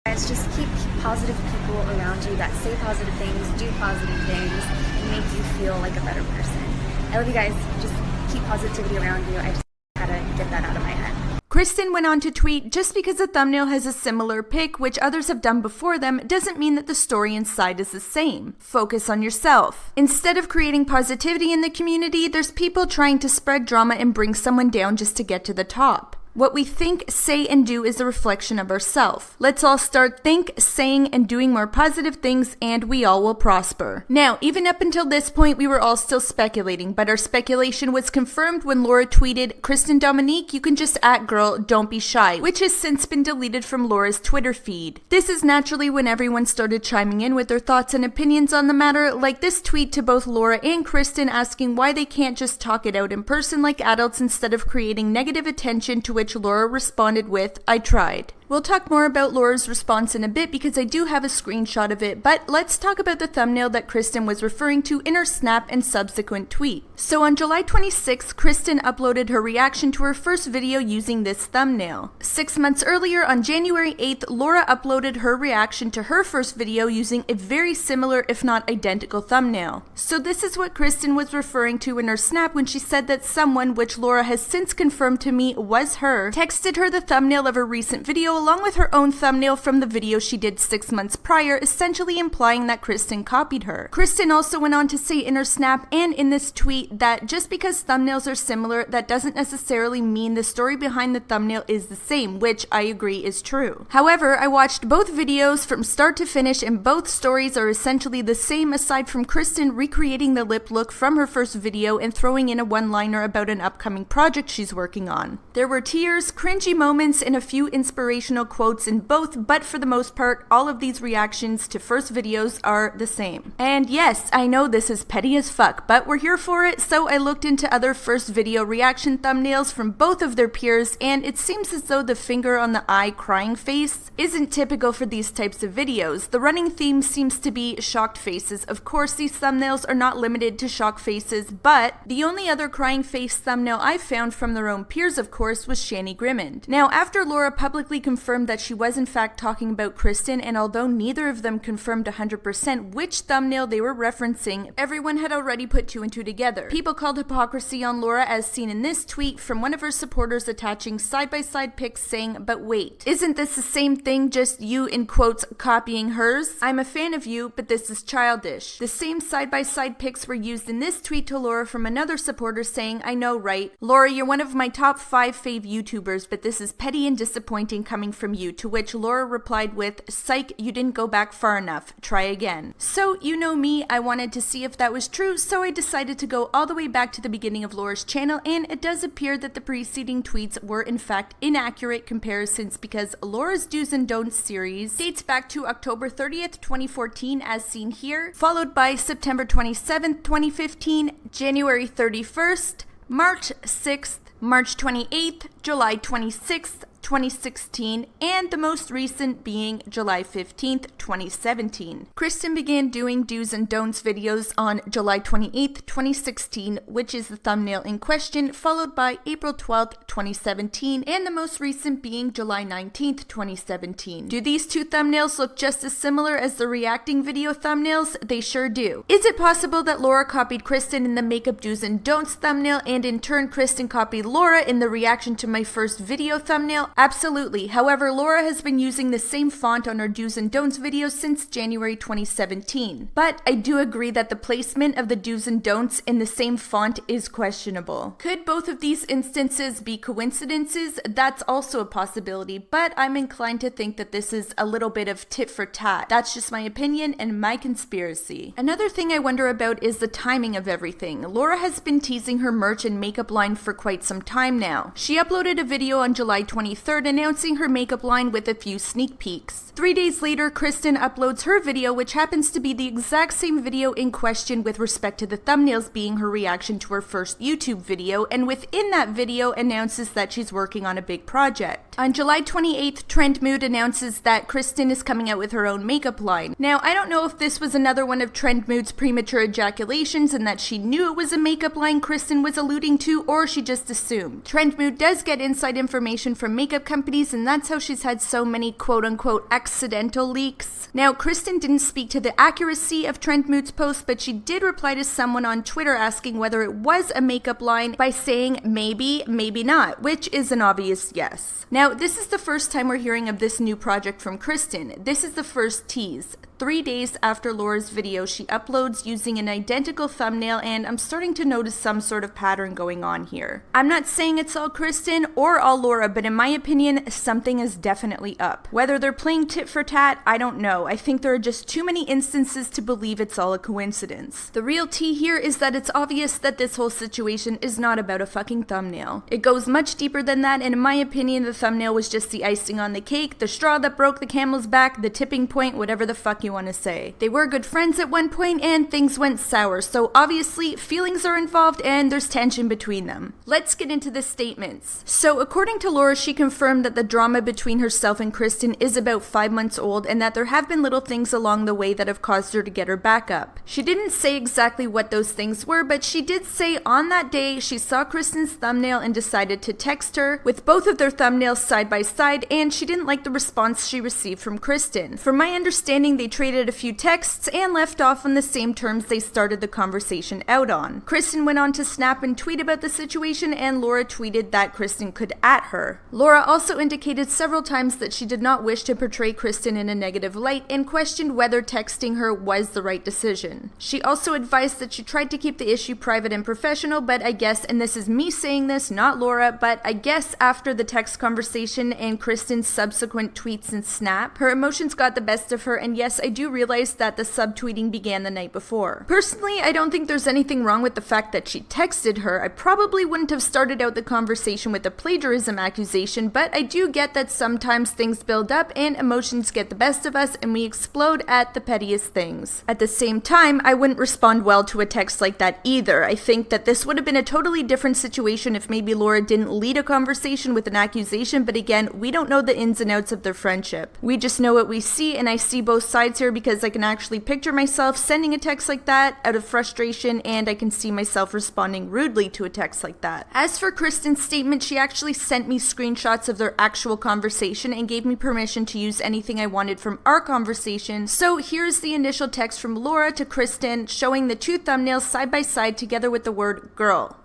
guys, just keep positive people around you that say positive things, do positive things, and make you feel like a better person. I love you guys. Just keep positivity around you. I just had to get that out of my head. Kristen went on to tweet, just because a thumbnail has a similar pic, which others have done before them, doesn't mean that the story inside is the same. Focus on yourself. Instead of creating positivity in the community, there's people trying to spread drama and bring someone down just to get to the top. What we think, say, and do is a reflection of ourselves. Let's all start saying, and doing more positive things, and we all will prosper. Now, even up until this point, we were all still speculating, but our speculation was confirmed when Laura tweeted, "Kristen Dominique, you can just act, girl, don't be shy," which has since been deleted from Laura's Twitter feed. This is naturally when everyone started chiming in with their thoughts and opinions on the matter, like this tweet to both Laura and Kristen asking why they can't just talk it out in person like adults instead of creating negative attention, to which Laura responded with, "I tried." We'll talk more about Laura's response in a bit because I do have a screenshot of it, but let's talk about the thumbnail that Kristen was referring to in her snap and subsequent tweet. So on July 26th, Kristen uploaded her reaction to her first video using this thumbnail. 6 months earlier, on January 8th, Laura uploaded her reaction to her first video using a very similar, if not identical, thumbnail. So this is what Kristen was referring to in her snap when she said that someone, which Laura has since confirmed to me was her, texted her the thumbnail of a recent video along with her own thumbnail from the video she did 6 months prior, essentially implying that Kristen copied her. Kristen also went on to say in her snap and in this tweet that just because thumbnails are similar, that doesn't necessarily mean the story behind the thumbnail is the same, which I agree is true. However, I watched both videos from start to finish and both stories are essentially the same aside from Kristen recreating the lip look from her first video and throwing in a one-liner about an upcoming project she's working on. There were tears, cringy moments, and a few inspirational quotes in both, but for the most part, all of these reactions to first videos are the same. And yes, I know this is petty as fuck, but we're here for it, so I looked into other first video reaction thumbnails from both of their peers, and it seems as though the finger on the eye crying face isn't typical for these types of videos. The running theme seems to be shocked faces. Of course, these thumbnails are not limited to shock faces, but the only other crying face thumbnail I found from their own peers, of course, was Shani Grimmond. Now, after Laura publicly confirmed that she was in fact talking about Kristen, and although neither of them confirmed 100% which thumbnail they were referencing, everyone had already put two and two together. People called hypocrisy on Laura, as seen in this tweet from one of her supporters attaching side-by-side pics saying, "But wait, isn't this the same thing, just you in quotes copying hers? I'm a fan of you, but this is childish." The same side-by-side pics were used in this tweet to Laura from another supporter saying, "I know, right? Laura, you're one of my top 5 fave YouTubers, but this is petty and disappointing coming from you," to which Laura replied with, "Psych, you didn't go back far enough. Try again." So, you know me, I wanted to see if that was true, so I decided to go all the way back to the beginning of Laura's channel, and it does appear that the preceding tweets were in fact inaccurate comparisons because Laura's Do's and Don'ts series dates back to October 30th, 2014 as seen here, followed by September 27th, 2015, January 31st, March 6th, March 28th, July 26th, 2016, and the most recent being July 15th, 2017. Kristen began doing do's and don'ts videos on July 28th, 2016, which is the thumbnail in question, followed by April 12th, 2017, and the most recent being July 19th, 2017. Do these two thumbnails look just as similar as the reacting video thumbnails? They sure do. Is it possible that Laura copied Kristen in the makeup do's and don'ts thumbnail, and in turn Kristen copied Laura in the reaction to my first video thumbnail? Absolutely. However, Laura has been using the same font on her do's and don'ts videos since January 2017. But I do agree that the placement of the do's and don'ts in the same font is questionable. Could both of these instances be coincidences? That's also a possibility, but I'm inclined to think that this is a little bit of tit for tat. That's just my opinion and my conspiracy. Another thing I wonder about is the timing of everything. Laura has been teasing her merch and makeup line for quite some time now. She uploaded a video on July 23rd 23rd announcing her makeup line with a few sneak peeks. 3 days later, Kristen uploads her video, which happens to be the exact same video in question with respect to the thumbnails being her reaction to her first YouTube video, and within that video announces that she's working on a big project. On July 28th, Trend Mood announces that Kristen is coming out with her own makeup line. Now, I don't know if this was another one of Trend Mood's premature ejaculations and that she knew it was a makeup line Kristen was alluding to, or she just assumed. Trend Mood does get inside information from makeup companies, and that's how she's had so many quote-unquote accidental leaks. Now, Kristen didn't speak to the accuracy of Trend Mood's post, but she did reply to someone on Twitter asking whether it was a makeup line by saying maybe, maybe not, which is an obvious yes. Now, this is the first time we're hearing of this new project from Kristen. This is the first tease. 3 days after Laura's video, she uploads using an identical thumbnail, and I'm starting to notice some sort of pattern going on here. I'm not saying it's all Kristen or all Laura, but in my opinion, something is definitely up. Whether they're playing tit for tat, I don't know. I think there are just too many instances to believe it's all a coincidence. The real tea here is that it's obvious that this whole situation is not about a fucking thumbnail. It goes much deeper than that, and in my opinion, the thumbnail was just the icing on the cake, the straw that broke the camel's back, the tipping point, whatever the fuck you want to say. They were good friends at one point and things went sour, so obviously feelings are involved and there's tension between them. Let's get into the statements. So according to Laura, she confirmed that the drama between herself and Kristen is about 5 months old and that there have been little things along the way that have caused her to get her back up. She didn't say exactly what those things were, but she did say on that day she saw Kristen's thumbnail and decided to text her with both of their thumbnails side by side, and she didn't like the response she received from Kristen. From my understanding, they traded a few texts and left off on the same terms they started the conversation out on. Kristen went on to snap and tweet about the situation, and Laura tweeted that Kristen could @ her. Laura also indicated several times that she did not wish to portray Kristen in a negative light and questioned whether texting her was the right decision. She also advised that she tried to keep the issue private and professional, but I guess, and this is me saying this, not Laura, but I guess after the text conversation and Kristen's subsequent tweets and snap, her emotions got the best of her, and yes, I do realize that the subtweeting began the night before. Personally, I don't think there's anything wrong with the fact that she texted her. I probably wouldn't have started out the conversation with a plagiarism accusation, but I do get that sometimes things build up and emotions get the best of us and we explode at the pettiest things. At the same time, I wouldn't respond well to a text like that either. I think that this would have been a totally different situation if maybe Laura didn't lead a conversation with an accusation, but again, we don't know the ins and outs of their friendship. We just know what we see, and I see both sides here because I can actually picture myself sending a text like that out of frustration, and I can see myself responding rudely to a text like that. As for Kristen's statement, she actually sent me screenshots of their actual conversation and gave me permission to use anything I wanted from our conversation. So here's the initial text from Laura to Kristen showing the two thumbnails side by side together with the word girl. ...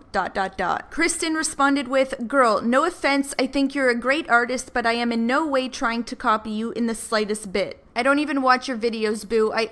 Kristen responded with, "Girl, no offense, I think you're a great artist, but I am in no way trying to copy you in the slightest bit. I don't even watch your videos, boo. I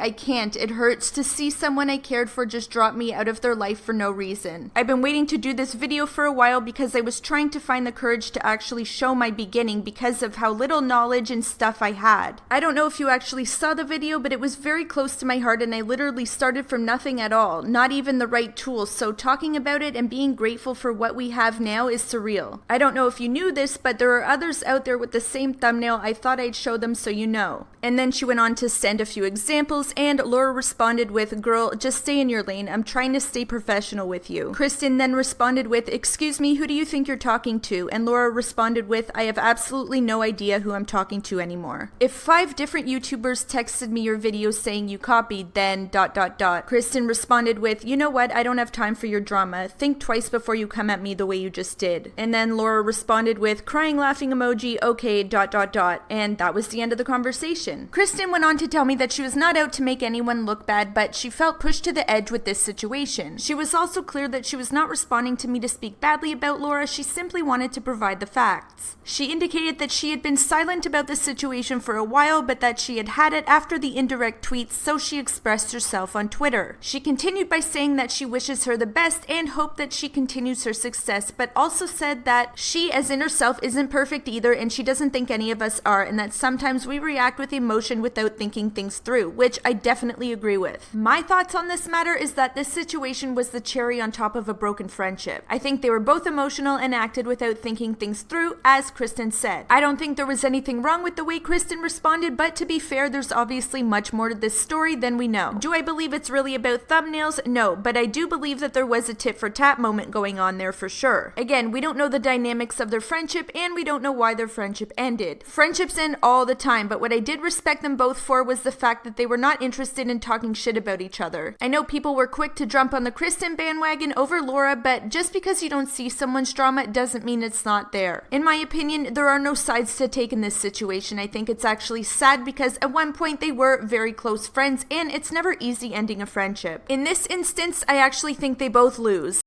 can't. It hurts to see someone I cared for just drop me out of their life for no reason. I've been waiting to do this video for a while because I was trying to find the courage to actually show my beginning because of how little knowledge and stuff I had. I don't know if you actually saw the video, but it was very close to my heart and I literally started from nothing at all, not even the right tools, so talking about it and being grateful for what we have now is surreal. I don't know if you knew this, but there are others out there with the same thumbnail. I thought I'd show them so you know." And then she went on to send a few examples, and Laura responded with, "Girl, just stay in your lane. I'm trying to stay professional with you." Kristen then responded with, "Excuse me, who do you think you're talking to?" And Laura responded with, "I have absolutely no idea who I'm talking to anymore. If 5 different YouTubers texted me your video saying you copied, then ... Kristen responded with, "You know what? I don't have time for your drama. Think twice before you come at me the way you just did." And then Laura responded with, crying laughing emoji, "Okay, ... And that was the end of the conversation. Kristen went on to tell me that she was not out to make anyone look bad, but she felt pushed to the edge with this situation. She was also clear that she was not responding to me to speak badly about Laura, she simply wanted to provide the facts. She indicated that she had been silent about this situation for a while, but that she had had it after the indirect tweets, so she expressed herself on Twitter. She continued by saying that she wishes her the best and hoped that she continues her success, but also said that she, as in herself, isn't perfect either, and she doesn't think any of us are, and that sometimes we react with emotion without thinking things through, which I definitely agree with. My thoughts on this matter is that this situation was the cherry on top of a broken friendship. I think they were both emotional and acted without thinking things through, as Kristen said. I don't think there was anything wrong with the way Kristen responded, but to be fair, there's obviously much more to this story than we know. Do I believe it's really about thumbnails? No, but I do believe that there was a tit for tat moment going on there for sure. Again, we don't know the dynamics of their friendship, and we don't know why their friendship ended. Friendships end all the time, but what I did respect them both for was the fact that they were not interested in talking shit about each other. I know people were quick to jump on the Kristen bandwagon over Laura, but just because you don't see someone's drama doesn't mean it's not there. In my opinion, there are no sides to take in this situation. I think it's actually sad because at one point they were very close friends, and it's never easy ending a friendship. In this instance, I actually think they both lose.